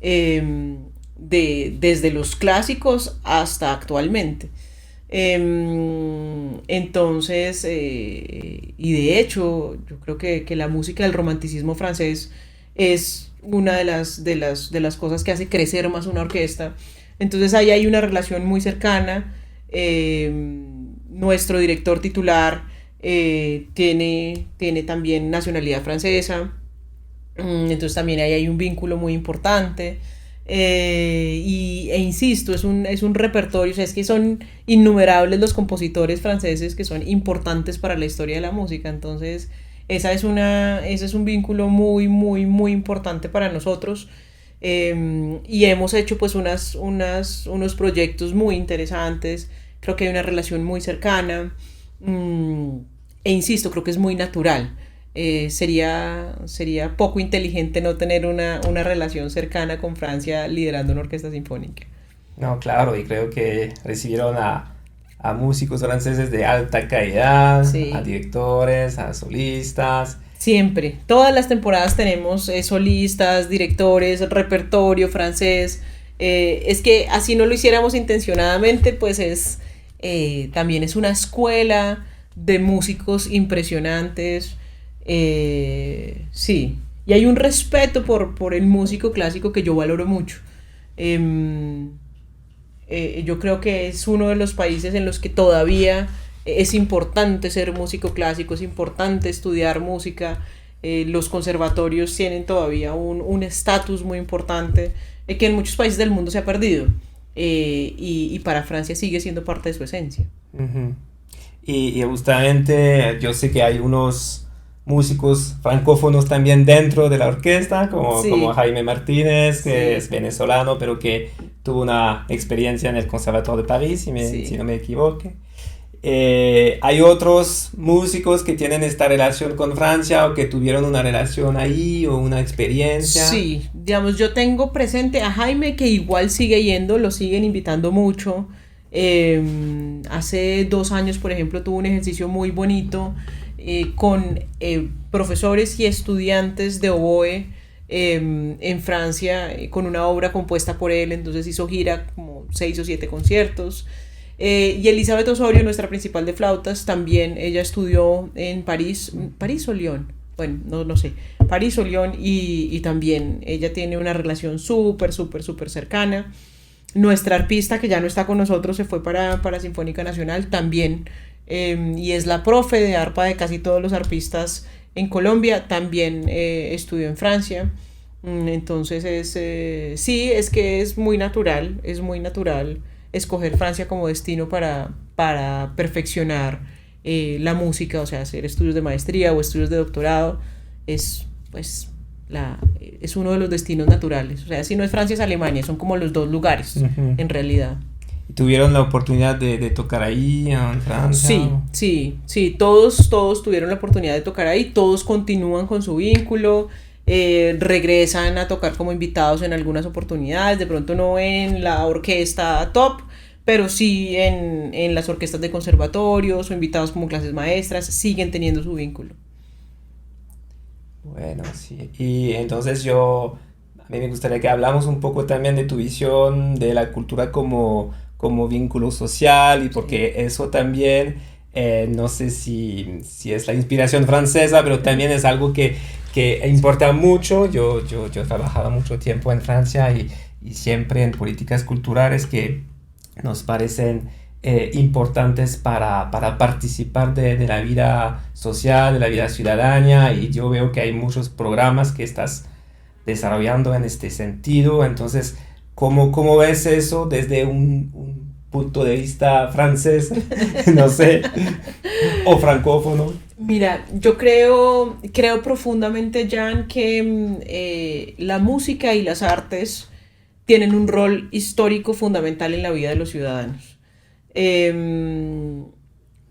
desde los clásicos hasta actualmente. Entonces, y de hecho, yo creo que la música del romanticismo francés es una de las cosas que hace crecer más una orquesta. Entonces ahí hay una relación muy cercana. Nuestro director titular tiene también nacionalidad francesa. Entonces también ahí hay un vínculo muy importante. E insisto, es un repertorio, o sea, es que son innumerables los compositores franceses que son importantes para la historia de la música. Entonces ese es un vínculo muy, muy, muy importante para nosotros. Y hemos hecho pues unos proyectos muy interesantes. Creo que hay una relación muy cercana, e insisto, creo que es muy natural. Sería poco inteligente no tener una relación cercana con Francia liderando una orquesta sinfónica. No, claro, y creo que recibieron a músicos franceses de alta calidad, sí, a directores, a solistas. Siempre, todas las temporadas tenemos solistas, directores, repertorio francés. Es que así no lo hiciéramos intencionadamente, pues también es una escuela de músicos impresionantes. Sí, y hay un respeto por el músico clásico que yo valoro mucho. Yo creo que es uno de los países en los que todavía es importante ser músico clásico, es importante estudiar música. Los conservatorios tienen todavía un estatus muy importante que en muchos países del mundo se ha perdido, y para Francia sigue siendo parte de su esencia. Ujú. Y justamente yo sé que hay unos músicos francófonos también dentro de la orquesta, Sí, como Jaime Martínez, que sí, es venezolano, pero que tuvo una experiencia en el Conservatorio de París, si sí. no me equivoco. Hay otros músicos que tienen esta relación con Francia o que tuvieron una relación ahí o una experiencia. Sí, digamos, yo tengo presente a Jaime que igual sigue yendo, lo siguen invitando mucho. Hace 2 años, por ejemplo, tuvo un ejercicio muy bonito con profesores y estudiantes de oboe en Francia, con una obra compuesta por él. Entonces hizo gira como 6 o 7 conciertos. Y Elizabeth Osorio, nuestra principal de flautas, también ella estudió en París, París o Lyon, bueno, no sé, París o Lyon, y también ella tiene una relación súper, súper, súper cercana. Nuestra arpista, que ya no está con nosotros, se fue para Sinfónica Nacional también, y es la profe de arpa de casi todos los arpistas en Colombia, también estudió en Francia. Entonces sí, es que es muy natural escoger Francia como destino para perfeccionar la música, o sea, hacer estudios de maestría o estudios de doctorado, es pues es uno de los destinos naturales. O sea, si no es Francia es Alemania, son como los dos lugares Ujú. en realidad. ¿Y tuvieron la oportunidad de tocar ahí en Francia? Sí, sí, sí, todos tuvieron la oportunidad de tocar ahí, todos continúan con su vínculo, regresan a tocar como invitados en algunas oportunidades, de pronto no en la orquesta top, pero sí en las orquestas de conservatorios o invitados como clases maestras, siguen teniendo su vínculo. Bueno, sí. Y entonces a mí me gustaría que hablamos un poco también de tu visión de la cultura como vínculo social y Sí. porque eso también, no sé si es la inspiración francesa, pero también es algo que importa mucho. Yo he trabajado mucho tiempo en Francia y siempre en políticas culturales que nos parecen importantes para participar de la vida social, de la vida ciudadana, y yo veo que hay muchos programas que estás desarrollando en este sentido. Entonces, ¿cómo ves eso desde un punto de vista francés? No sé, o francófono. Mira, yo creo profundamente, Jan, que la música y las artes tienen un rol histórico fundamental en la vida de los ciudadanos. Eh,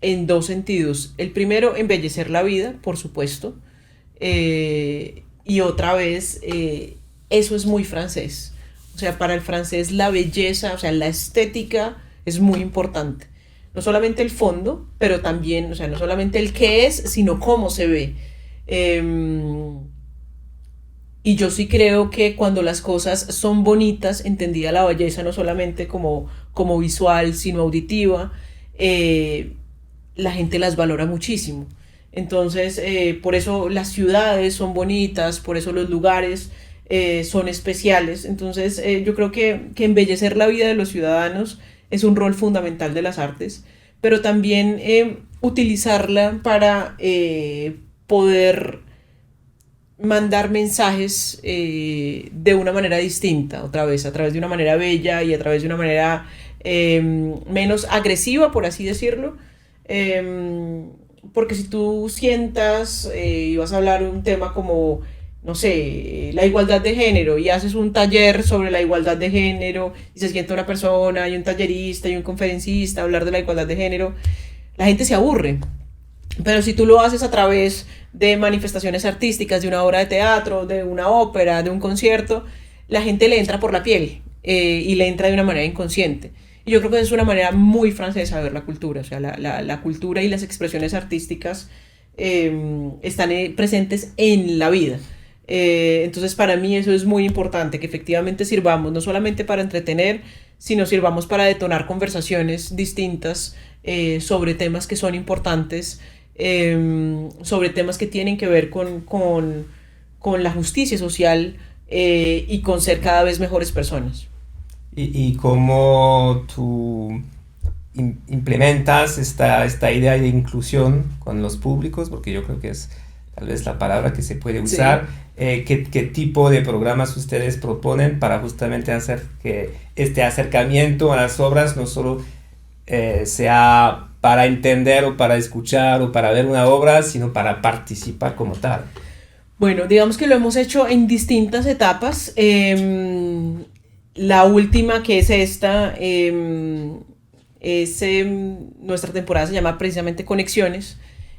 en dos sentidos. El primero, embellecer la vida, por supuesto. Y otra vez, eso es muy francés. O sea, para el francés la belleza, o sea, la estética es muy importante. No solamente el fondo, pero también, o sea, no solamente el qué es, sino cómo se ve. Eh, y yo sí creo que cuando las cosas son bonitas, entendida la belleza no solamente como visual, sino auditiva, eh, la gente las valora muchísimo. Entonces, por eso las ciudades son bonitas, por eso los lugares son especiales. Entonces, yo creo que embellecer la vida de los ciudadanos es un rol fundamental de las artes, pero también utilizarla para poder mandar mensajes de una manera distinta, otra vez, a través de una manera bella y a través de una manera menos agresiva, por así decirlo. Porque si tú sientas y vas a hablar un tema como, no sé, la igualdad de género y haces un taller sobre la igualdad de género y se sienta una persona y un tallerista y un conferencista a hablar de la igualdad de género, la gente se aburre. Pero si tú lo haces a través de manifestaciones artísticas, de una obra de teatro, de una ópera, de un concierto, la gente le entra por la piel y le entra de una manera inconsciente. Y yo creo que es una manera muy francesa de ver la cultura, o sea, la cultura y las expresiones artísticas están presentes en la vida. Entonces para mí eso es muy importante, que efectivamente sirvamos no solamente para entretener, sino sirvamos para detonar conversaciones distintas sobre temas que son importantes, sobre temas que tienen que ver con la justicia social y con ser cada vez mejores personas. Y cómo tú implementas esta idea de inclusión con los públicos, porque yo creo que es tal vez la palabra que se puede usar. Sí. ¿Qué tipo de programas ustedes proponen para justamente hacer que este acercamiento a las obras no solo sea para entender o para escuchar o para ver una obra, sino para participar como tal? Bueno, digamos que lo hemos hecho en distintas etapas. La última, que es esta, nuestra temporada se llama precisamente Conexiones,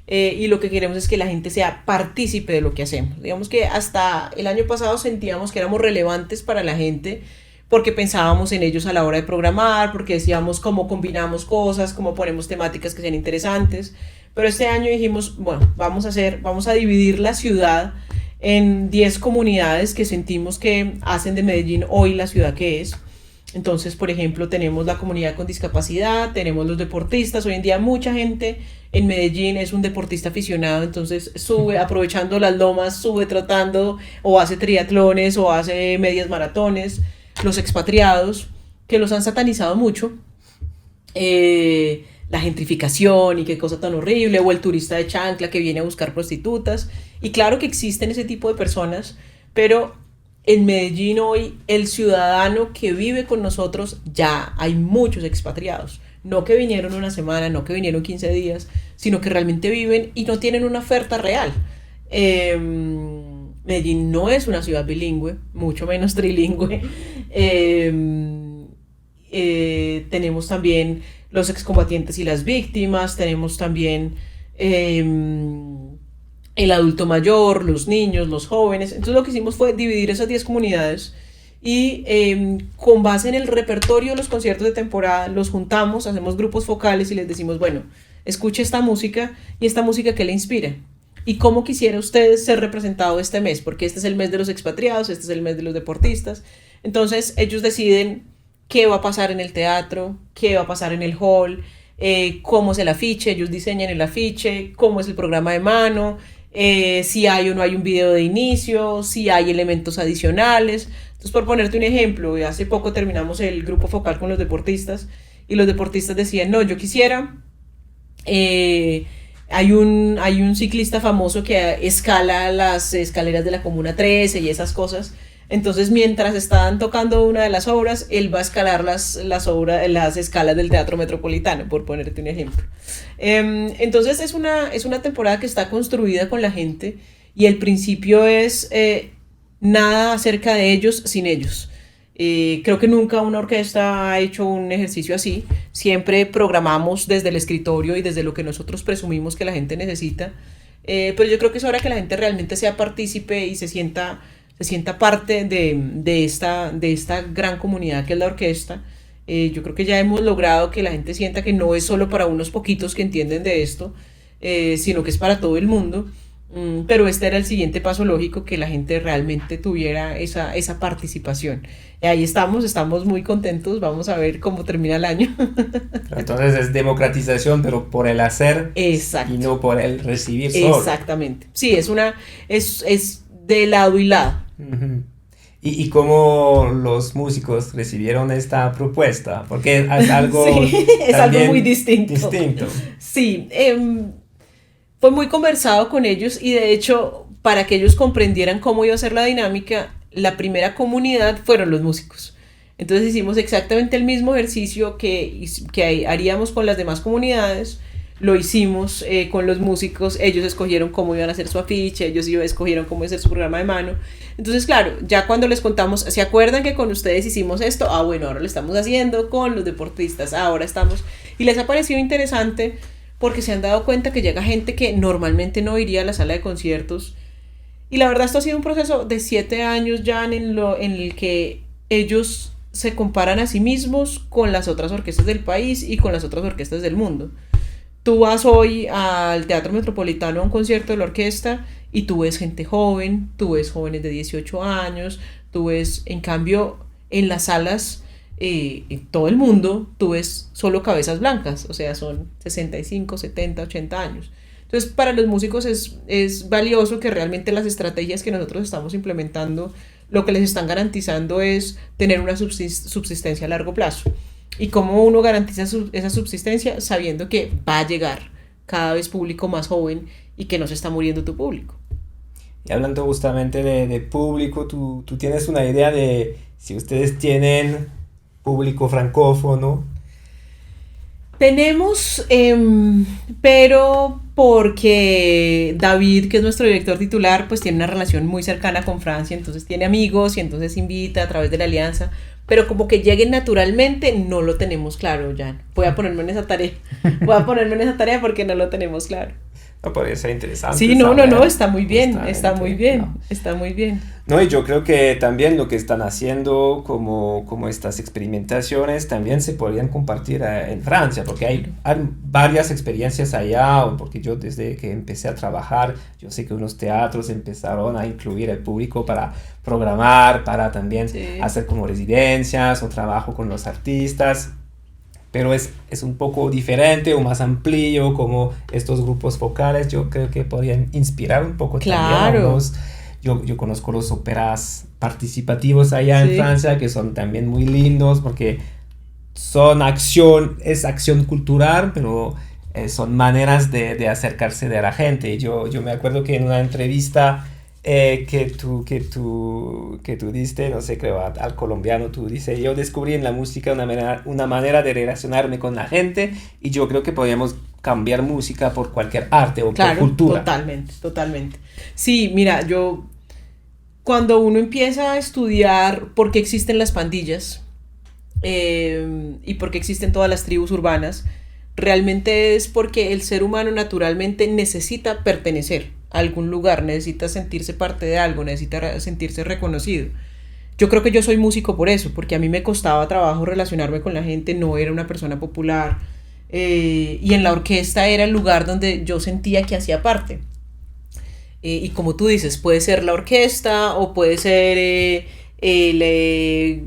y lo que queremos es que la gente sea partícipe de lo que hacemos. Digamos que hasta el año pasado sentíamos que éramos relevantes para la gente porque pensábamos en ellos a la hora de programar, porque decíamos cómo combinamos cosas, cómo ponemos temáticas que sean interesantes. Pero este año dijimos, bueno, vamos a dividir la ciudad en 10 comunidades que sentimos que hacen de Medellín hoy la ciudad que es. Entonces, por ejemplo, tenemos la comunidad con discapacidad, tenemos los deportistas. Hoy en día mucha gente en Medellín es un deportista aficionado, entonces sube aprovechando las lomas, sube trotando, o hace triatlones, o hace medias maratones. Los expatriados, que los han satanizado mucho, la gentrificación y qué cosa tan horrible, o el turista de chancla que viene a buscar prostitutas. Y claro que existen ese tipo de personas, pero en Medellín hoy el ciudadano que vive con nosotros, ya hay muchos expatriados, no que vinieron una semana, no que vinieron 15 días, sino que realmente viven y no tienen una oferta real. Medellín no es una ciudad bilingüe, mucho menos trilingüe. Tenemos también los excombatientes y las víctimas, tenemos también el adulto mayor, los niños, los jóvenes. Entonces lo que hicimos fue dividir esas 10 comunidades y con base en el repertorio de los conciertos de temporada los juntamos, hacemos grupos focales y les decimos, bueno, escuche esta música y esta música que le inspira. ¿Y cómo quisiera usted ser representado este mes? Porque este es el mes de los expatriados, este es el mes de los deportistas. Entonces ellos deciden qué va a pasar en el teatro, qué va a pasar en el hall, cómo es el afiche, ellos diseñan el afiche, cómo es el programa de mano, si hay o no hay un video de inicio, si hay elementos adicionales. Entonces, por ponerte un ejemplo, hace poco terminamos el grupo focal con los deportistas y los deportistas decían, no, yo quisiera... Hay un ciclista famoso que escala las escaleras de la Comuna 13 y esas cosas. Entonces, mientras están tocando una de las obras, él va a escalar las escalas del Teatro Metropolitano, por ponerte un ejemplo. Entonces, es una temporada que está construida con la gente y el principio es nada acerca de ellos sin ellos. Creo que nunca una orquesta ha hecho un ejercicio así. Siempre programamos desde el escritorio y desde lo que nosotros presumimos que la gente necesita. Pero yo creo que es hora que la gente realmente sea partícipe y se sienta parte de esta gran comunidad que es la orquesta. Yo creo que ya hemos logrado que la gente sienta que no es solo para unos poquitos que entienden de esto, sino que es para todo el mundo. Pero este era el siguiente paso lógico, que la gente realmente tuviera esa participación. Y ahí estamos muy contentos, vamos a ver cómo termina el año. Entonces es democratización, pero por el hacer. Exacto. Y no por el recibir solo. Exactamente, sí, es de lado y lado. Uh-huh. ¿Y cómo los músicos recibieron esta propuesta? Porque es algo, sí, es algo muy distinto. Sí, fue muy conversado con ellos y de hecho, para que ellos comprendieran cómo iba a ser la dinámica, la primera comunidad fueron los músicos. Entonces hicimos exactamente el mismo ejercicio que haríamos con las demás comunidades, lo hicimos con los músicos. Ellos escogieron cómo iban a hacer su afiche, ellos escogieron cómo iba a ser su programa de mano. Entonces, claro, ya cuando les contamos, ¿se acuerdan que con ustedes hicimos esto? Ah, bueno, ahora lo estamos haciendo con los deportistas, ahora estamos... Y les ha parecido interesante porque se han dado cuenta que llega gente que normalmente no iría a la sala de conciertos. Y la verdad, esto ha sido un proceso de 7 años ya en el que ellos se comparan a sí mismos con las otras orquestas del país y con las otras orquestas del mundo. Tú vas hoy al Teatro Metropolitano a un concierto de la orquesta y tú ves gente joven, tú ves jóvenes de 18 años, tú ves, en cambio, en las salas, en todo el mundo, tú ves solo cabezas blancas, o sea, son 65, 70, 80 años. Entonces, para los músicos es valioso que realmente las estrategias que nosotros estamos implementando, lo que les están garantizando es tener una subsistencia a largo plazo. y cómo uno garantiza esa subsistencia sabiendo que va a llegar cada vez público más joven y que no se está muriendo tu público. Y hablando justamente de público, ¿tú tienes una idea de si ustedes tienen público francófono? Tenemos, pero porque David, que es nuestro director titular, pues tiene una relación muy cercana con Francia, entonces tiene amigos y entonces invita a través de la alianza, pero como que lleguen naturalmente no lo tenemos claro, Jan. Voy a ponerme en esa tarea porque no lo tenemos claro. No, podría ser interesante. Sí, no, está muy bien, está muy bien. No, y yo creo que también lo que están haciendo como estas experimentaciones también se podrían compartir en Francia, porque hay varias experiencias allá, porque yo desde que empecé a trabajar, yo sé que unos teatros empezaron a incluir al público para programar, para también hacer como residencias o trabajo con los artistas. Pero es un poco diferente o más amplio, como estos grupos focales, yo creo que podrían inspirar un poco también a unos. Yo conozco los óperas participativos allá en Francia, que son también muy lindos, porque es acción cultural, pero son maneras de acercarse de la gente. Yo me acuerdo que en una entrevista que tú diste, no sé, creo al colombiano, tú dices, yo descubrí en la música una manera de relacionarme con la gente, y yo creo que podríamos cambiar música por cualquier arte o por cultura. Totalmente. Sí, mira, cuando uno empieza a estudiar por qué existen las pandillas y por qué existen todas las tribus urbanas, realmente es porque el ser humano naturalmente necesita pertenecer a algún lugar, necesita sentirse parte de algo, necesita sentirse reconocido. Yo creo que yo soy músico por eso, porque a mí me costaba trabajo relacionarme con la gente, no era una persona popular, y en la orquesta era el lugar donde yo sentía que hacía parte. Y como tú dices, puede ser la orquesta o puede ser el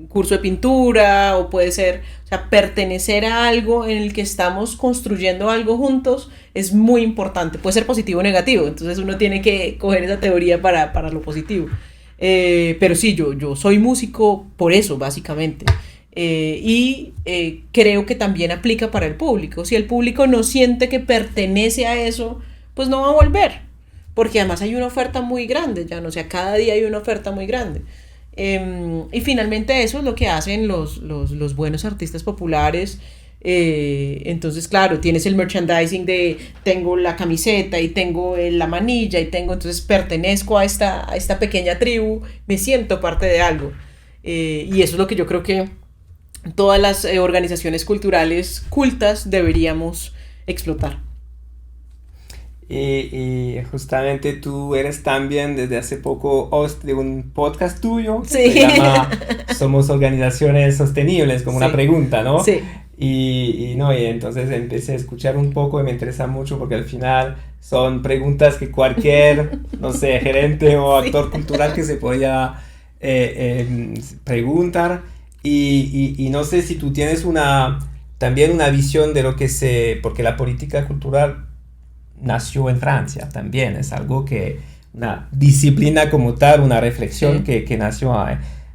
curso de pintura, o puede ser, o sea, pertenecer a algo en el que estamos construyendo algo juntos es muy importante. Puede ser positivo o negativo, entonces uno tiene que coger esa teoría para lo positivo. Pero sí, yo soy músico por eso, básicamente. Y creo que también aplica para el público. Si el público no siente que pertenece a eso, pues no va a volver. Porque además hay una oferta muy grande, ya no sé, cada día hay una oferta muy grande. Y finalmente eso es lo que hacen los buenos artistas populares. Entonces, claro, tienes el merchandising de tengo la camiseta y tengo la manilla y entonces pertenezco a esta pequeña tribu, me siento parte de algo. Y eso es lo que yo creo que todas las organizaciones culturales cultas deberíamos explotar. Y justamente tú eres también desde hace poco host de un podcast tuyo que se llama Somos Organizaciones Sostenibles, como una pregunta, ¿no? Sí. Y entonces empecé a escuchar un poco y me interesa mucho porque al final son preguntas que cualquier, no sé, gerente o actor cultural que se podía preguntar. Y no sé si tú tienes también una visión de lo que porque la política cultural nació en Francia también, es algo que, una disciplina como tal, una reflexión que nació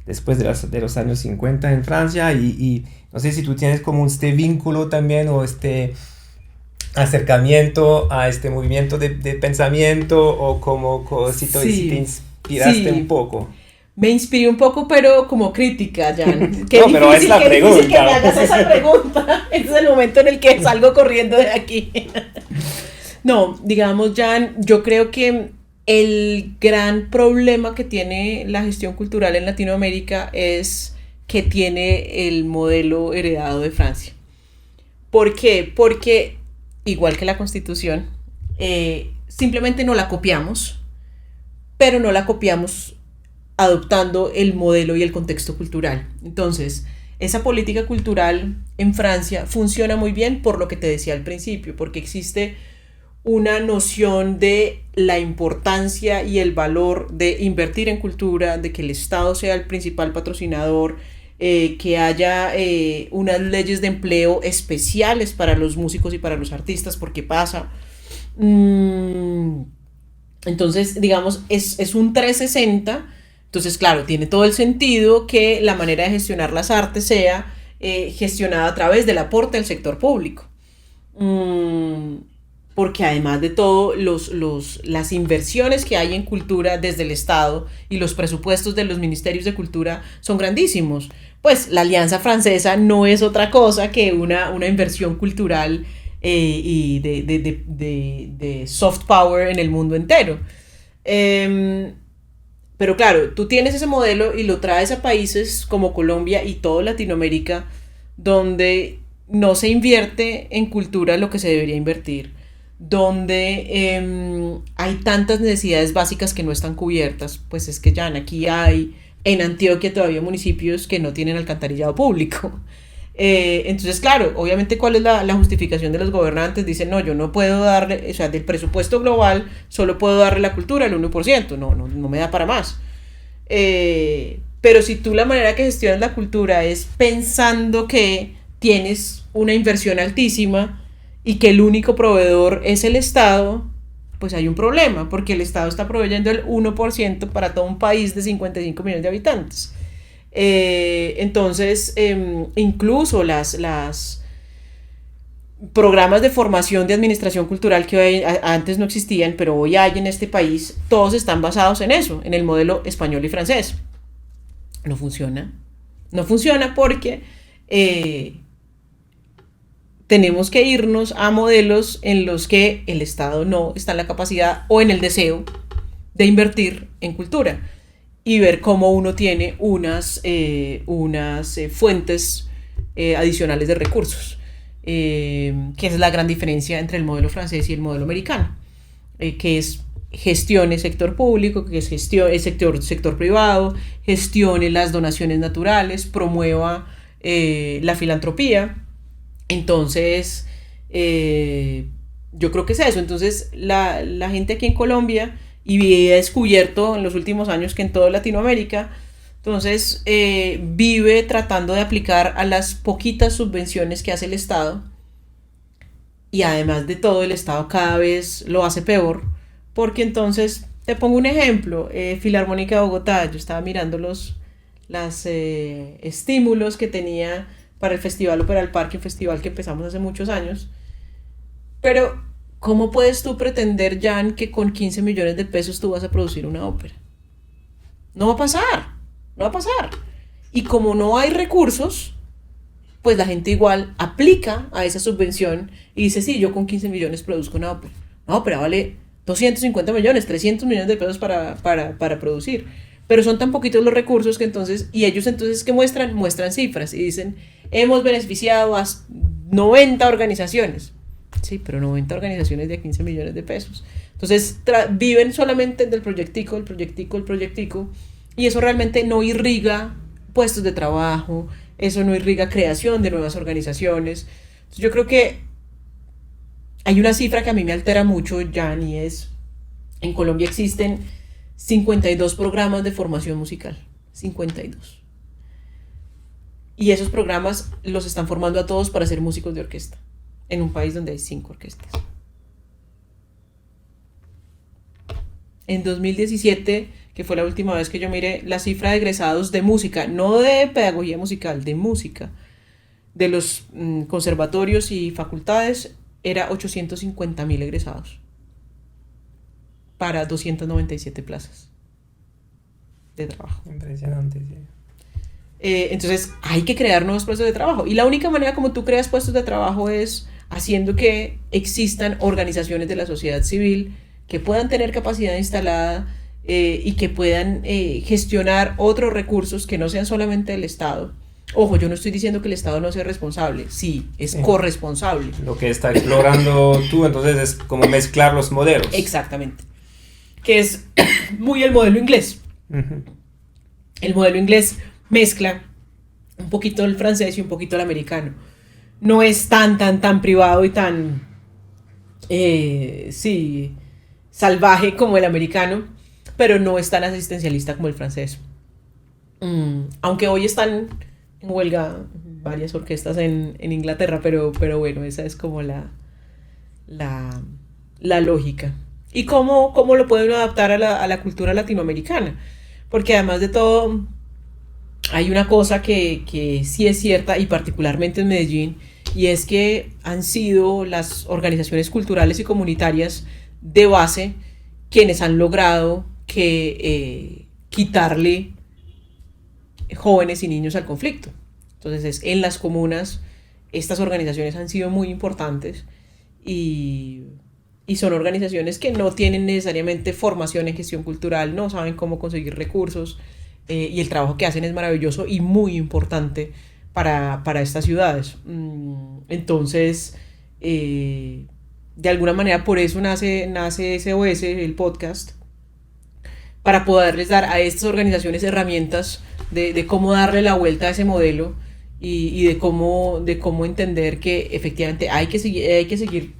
después de los años 50 en Francia, y no sé si tú tienes como este vínculo también o este acercamiento a este movimiento de pensamiento, o si te inspiraste un poco. Me inspiré un poco, pero como crítica, Jan. No, pero es la pregunta. Difícil que me hagas esa pregunta. Ese es el momento en el que salgo corriendo de aquí. No, digamos, Jan, yo creo que el gran problema que tiene la gestión cultural en Latinoamérica es que tiene el modelo heredado de Francia. ¿Por qué? Porque, igual que la Constitución, simplemente no la copiamos, pero no la copiamos adoptando el modelo y el contexto cultural. Entonces, esa política cultural en Francia funciona muy bien por lo que te decía al principio, porque existe una noción de la importancia y el valor de invertir en cultura, de que el Estado sea el principal patrocinador, que haya unas leyes de empleo especiales para los músicos y para los artistas, porque pasa. Entonces, digamos, es un 360. Entonces, claro, tiene todo el sentido que la manera de gestionar las artes sea gestionada a través del aporte del sector público. Porque además de todo, las inversiones que hay en cultura desde el Estado y los presupuestos de los ministerios de cultura son grandísimos. Pues la Alianza Francesa no es otra cosa que una inversión cultural y de soft power en el mundo entero. Pero claro, tú tienes ese modelo y lo traes a países como Colombia y toda Latinoamérica, donde no se invierte en cultura lo que se debería invertir, donde hay tantas necesidades básicas que no están cubiertas. Pues es que ya aquí hay en Antioquia todavía municipios que no tienen alcantarillado público. Entonces, claro, obviamente, ¿cuál es la justificación de los gobernantes? Dicen, no, yo no puedo darle, o sea, del presupuesto global solo puedo darle la cultura el 1%, no me da para más. Pero si tú la manera que gestionas la cultura es pensando que tienes una inversión altísima y que el único proveedor es el Estado, pues hay un problema, porque el Estado está proveyendo el 1% para todo un país de 55 millones de habitantes. Entonces, incluso las programas de formación de administración cultural que hoy, antes no existían, pero hoy hay en este país, todos están basados en eso, en el modelo español y francés. No funciona. No funciona porque tenemos que irnos a modelos en los que el Estado no está en la capacidad o en el deseo de invertir en cultura y ver cómo uno tiene unas fuentes adicionales de recursos, que es la gran diferencia entre el modelo francés y el modelo americano, que es gestione sector público, que es gestione sector privado, gestione las donaciones naturales, promueva la filantropía. Entonces, yo creo que es eso. Entonces, la gente aquí en Colombia, y he descubierto en los últimos años que en toda Latinoamérica, entonces vive tratando de aplicar a las poquitas subvenciones que hace el Estado, y además de todo el Estado cada vez lo hace peor, porque entonces, te pongo un ejemplo, Filarmónica de Bogotá, yo estaba mirando los estímulos que tenía para el Festival Ópera del Parque, un festival que empezamos hace muchos años, pero ¿cómo puedes tú pretender, Jan, que con 15 millones de pesos tú vas a producir una ópera? No va a pasar, no va a pasar. Y como no hay recursos, pues la gente igual aplica a esa subvención y dice, sí, yo con 15 millones produzco una ópera. Una ópera vale 250 millones, 300 millones de pesos para producir. Pero son tan poquitos los recursos que entonces, y ellos entonces, ¿qué muestran? Muestran cifras y dicen, hemos beneficiado a 90 organizaciones. Sí, pero 90 organizaciones de 15 millones de pesos. Entonces viven solamente del proyectico, y eso realmente no irriga puestos de trabajo, eso no irriga creación de nuevas organizaciones. Entonces, yo creo que hay una cifra que a mí me altera mucho, Jan, y es, en Colombia existen 52 programas de formación musical, 52. Y esos programas los están formando a todos para ser músicos de orquesta, en un país donde hay 5 orquestas. En 2017, que fue la última vez que yo miré, la cifra de egresados de música, no de pedagogía musical, de música, de los conservatorios y facultades, era 850.000 egresados para 297 plazas de trabajo. Impresionante, sí. Entonces hay que crear nuevos puestos de trabajo, y la única manera como tú creas puestos de trabajo es haciendo que existan organizaciones de la sociedad civil que puedan tener capacidad instalada y que puedan gestionar otros recursos que no sean solamente del Estado. Ojo, yo no estoy diciendo que el Estado no sea responsable, sí, es corresponsable. Lo que está explorando tú entonces es como mezclar los modelos. Exactamente, que es muy el modelo inglés. Uh-huh. El modelo inglés mezcla un poquito el francés y un poquito el americano. No es tan privado y tan salvaje como el americano, pero no es tan asistencialista como el francés. Aunque hoy están en huelga varias orquestas en Inglaterra, pero bueno, esa es como la lógica. ¿Y cómo lo pueden adaptar a la cultura latinoamericana? Porque además de todo, hay una cosa que sí es cierta, y particularmente en Medellín, y es que han sido las organizaciones culturales y comunitarias de base quienes han logrado quitarle jóvenes y niños al conflicto. Entonces, en las comunas, estas organizaciones han sido muy importantes y son organizaciones que no tienen necesariamente formación en gestión cultural, no saben cómo conseguir recursos, y el trabajo que hacen es maravilloso y muy importante para estas ciudades. Entonces, de alguna manera por eso nace SOS, el podcast, para poderles dar a estas organizaciones herramientas de cómo darle la vuelta a ese modelo y de cómo entender que efectivamente hay que seguir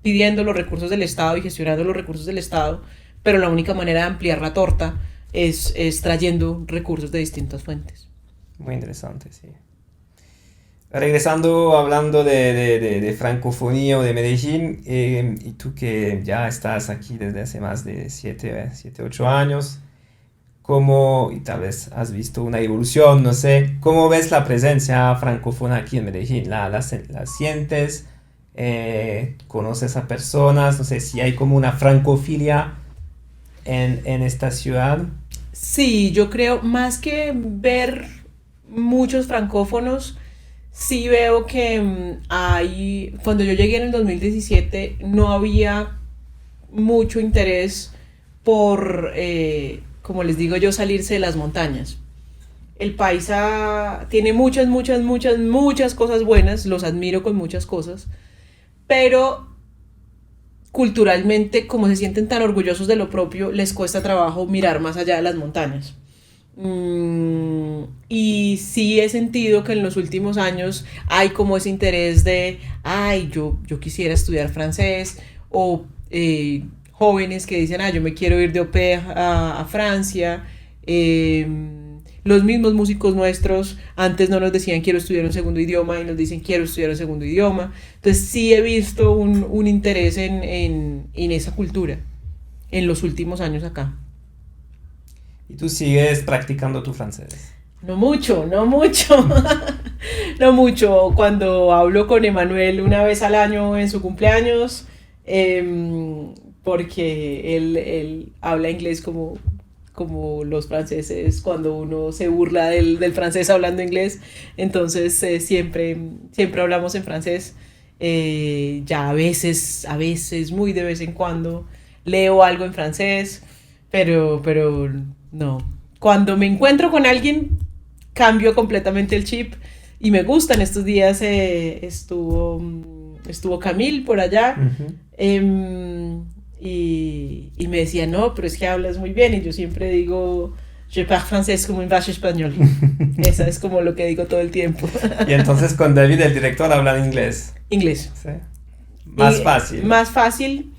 pidiendo los recursos del Estado y gestionando los recursos del Estado, pero la única manera de ampliar la torta es trayendo recursos de distintas fuentes. Muy interesante, sí. Regresando, hablando de francofonía o de Medellín, y tú que ya estás aquí desde hace más de 8 años, ¿cómo, y tal vez has visto una evolución, no sé, cómo ves la presencia francófona aquí en Medellín? ¿La sientes? ¿Conoces a personas? No sé si hay como una francofilia en esta ciudad. Sí, yo creo, más que ver muchos francófonos, sí veo que cuando yo llegué en el 2017, no había mucho interés por, como les digo yo, salirse de las montañas. El paisa tiene muchas cosas buenas, los admiro con muchas cosas, pero culturalmente, como se sienten tan orgullosos de lo propio, les cuesta trabajo mirar más allá de las montañas. Y sí he sentido que en los últimos años hay como ese interés de, yo quisiera estudiar francés, o jóvenes que dicen, yo me quiero ir de au pair a Francia. Los mismos músicos nuestros antes no nos decían quiero estudiar un segundo idioma y nos dicen quiero estudiar un segundo idioma. Entonces sí he visto un interés en esa cultura en los últimos años acá. ¿Y tú sigues practicando tu francés? No mucho. No mucho. Cuando hablo con Emanuel una vez al año en su cumpleaños, porque él habla inglés como los franceses, cuando uno se burla del francés hablando inglés. Entonces siempre hablamos en francés. Ya a veces, muy de vez en cuando, leo algo en francés, pero no. Cuando me encuentro con alguien, cambio completamente el chip y me gusta. En estos días estuvo Camille por allá. Uh-huh. Y me decía, no, pero es que hablas muy bien. Y yo siempre digo, je parle français como un vache español. Esa es como lo que digo todo el tiempo. Y entonces con David, el director, hablan inglés. Inglés. ¿Sí? Más fácil. Más fácil.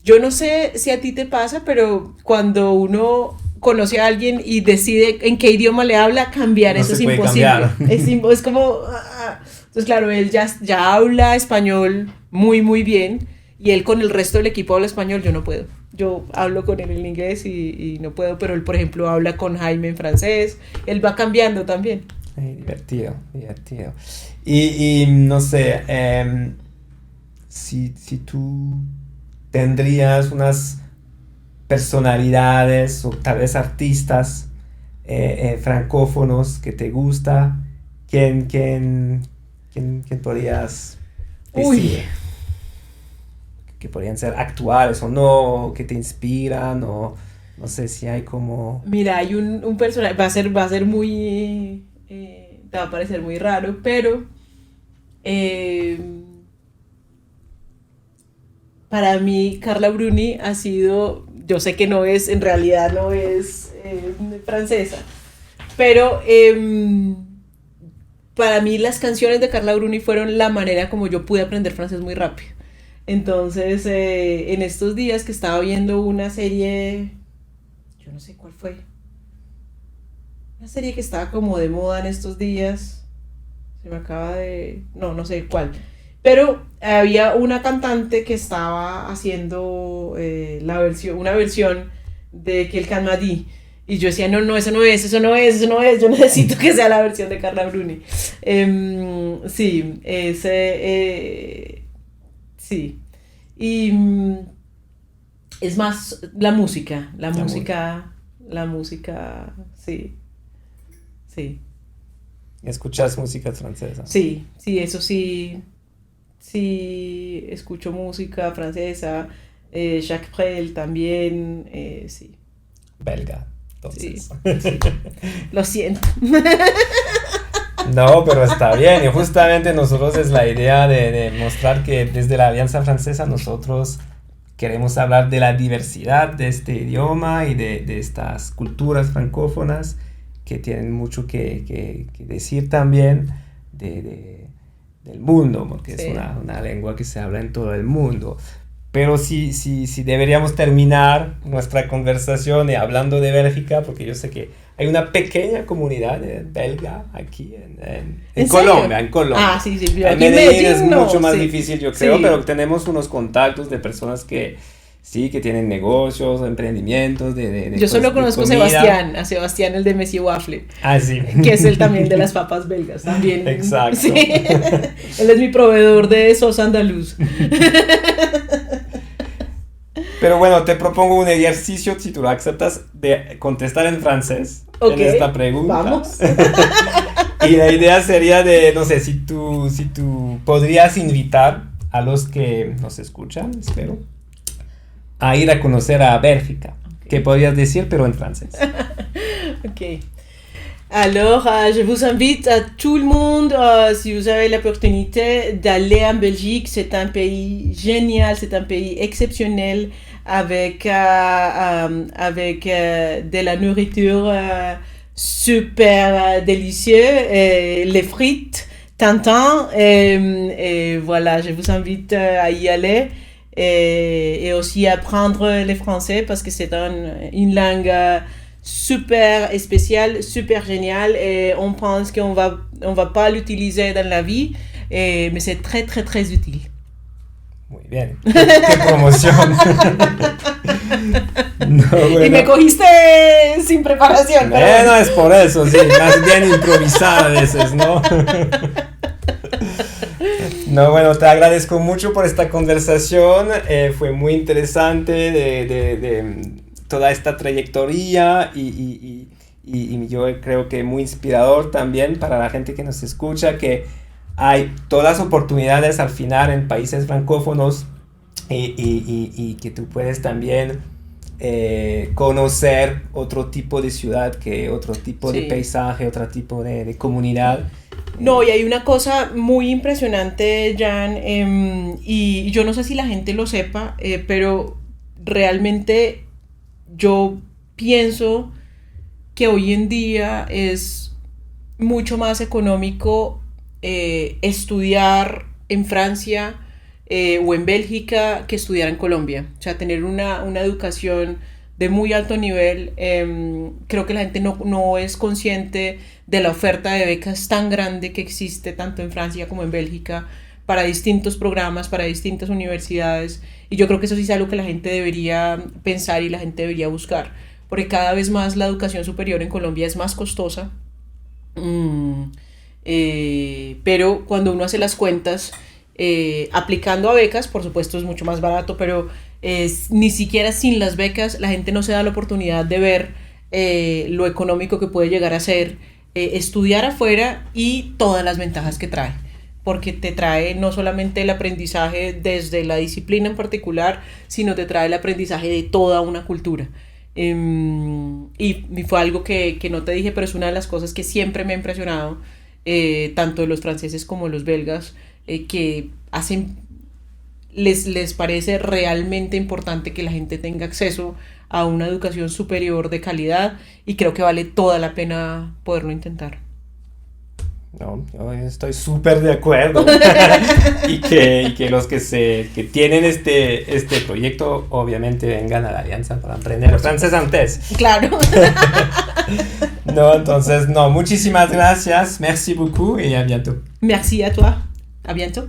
Yo no sé si a ti te pasa, pero cuando uno conoce a alguien y decide en qué idioma le habla, cambiar, no eso es imposible. Es como... Entonces, claro, él ya habla español muy, muy bien. Y él con el resto del equipo habla español, yo no puedo. Yo hablo con él en inglés y no puedo, pero él, por ejemplo, habla con Jaime en francés. Él va cambiando también. Divertido. Y no sé, si tú tendrías unas personalidades o tal vez artistas francófonos que te gusta, ¿quién podrías decir? Uy. Que podrían ser actuales o no, que te inspiran, o no sé si hay como... Mira, hay un personaje, va a ser muy... te va a parecer muy raro, pero para mí Carla Bruni ha sido, yo sé que en realidad no es francesa, pero para mí las canciones de Carla Bruni fueron la manera como yo pude aprender francés muy rápido. Entonces, en estos días que estaba viendo una serie, yo no sé cuál fue, una serie que estaba como de moda en estos días, se me acaba de... no sé cuál, pero había una cantante que estaba haciendo una versión de Quelqu'un m'a dit, Y yo decía, no, eso no es, yo necesito que sea la versión de Carla Bruni. Sí, sí. Y es más la música, sí, sí. ¿Escuchas música francesa? Sí, eso sí, sí, escucho música francesa, Jacques Brel también, sí. Belga, entonces. Sí. Lo siento. No, pero está bien, y justamente nosotros es la idea de mostrar que desde la Alianza Francesa nosotros queremos hablar de la diversidad de este idioma y de estas culturas francófonas que tienen mucho que decir también del mundo, porque Sí. es una lengua que se habla en todo el mundo. Pero sí deberíamos terminar nuestra conversación hablando de Bélgica, porque yo sé que hay una pequeña comunidad belga aquí en Colombia, en Colombia. Ah, sí, En aquí en Medellín es no, mucho más sí. difícil, yo creo, Sí. pero tenemos unos contactos de personas que sí, que tienen negocios, emprendimientes Yo solo conozco de comida. a Sebastián el de Messi Waffle, Ah, sí. que es el también de las papas belgas, también. Exacto. Sí. Él es mi proveedor de sos andaluz. Pero bueno, te propongo un ejercicio, si tú lo aceptas, de contestar en francés Ok, en esta pregunta. vamos. Y la idea sería de, no sé, si tú podrías invitar a los que nos escuchan, espero, a ir a conocer a Bélgica. ¿Qué podrías decir, pero en francés? Ok. Alors, je vous invite à tout le monde, si vous avez l'opportunité, d'aller en Belgique. C'est un pays génial, c'est un pays exceptionnel, avec de la nourriture super délicieuse, les frites, Tintin, et voilà, je vous invite à y aller. Et aussi apprendre le français parce que c'est une langue super spéciale, super géniale et on pense qu'on va pas l'utiliser dans la vie, mais c'est très très très utile. Muy bien. ¡Qué promoción! No, bueno. Y me cogiste sin preparación. Bueno, es por eso, sí, más bien improvisada a veces, ¿no? No, bueno, te agradezco mucho por esta conversación, fue muy interesante de toda esta trayectoria y yo creo que muy inspirador también para la gente que nos escucha, que hay todas las oportunidades al final en países francófonos y que tú puedes también conocer otro tipo de ciudad, que otro tipo de paisaje, otro tipo de comunidad. No, y hay una cosa muy impresionante, Jan, y yo no sé si la gente lo sepa, pero realmente yo pienso que hoy en día es mucho más económico estudiar en Francia o en Bélgica que estudiar en Colombia. O sea, tener una educación de muy alto nivel. Creo que la gente no es consciente de la oferta de becas tan grande que existe tanto en Francia como en Bélgica para distintos programas, para distintas universidades, y yo creo que eso sí es algo que la gente debería pensar y la gente debería buscar, porque cada vez más la educación superior en Colombia es más costosa, pero cuando uno hace las cuentas, aplicando a becas, por supuesto es mucho más barato, pero ni siquiera sin las becas la gente no se da la oportunidad de ver lo económico que puede llegar a ser estudiar afuera y todas las ventajas que trae, porque te trae no solamente el aprendizaje desde la disciplina en particular, sino te trae el aprendizaje de toda una cultura. Y fue algo que no te dije, pero es una de las cosas que siempre me ha impresionado, tanto de los franceses como de los belgas, que les parece realmente importante que la gente tenga acceso a una educación superior de calidad, y creo que vale toda la pena poderlo intentar. No, yo estoy súper de acuerdo. y que los que tienen este proyecto obviamente vengan a la Alianza para aprender francés antes. Claro. No, entonces, no, muchísimas gracias. Merci beaucoup y a bientôt. Merci à toi. À bientôt.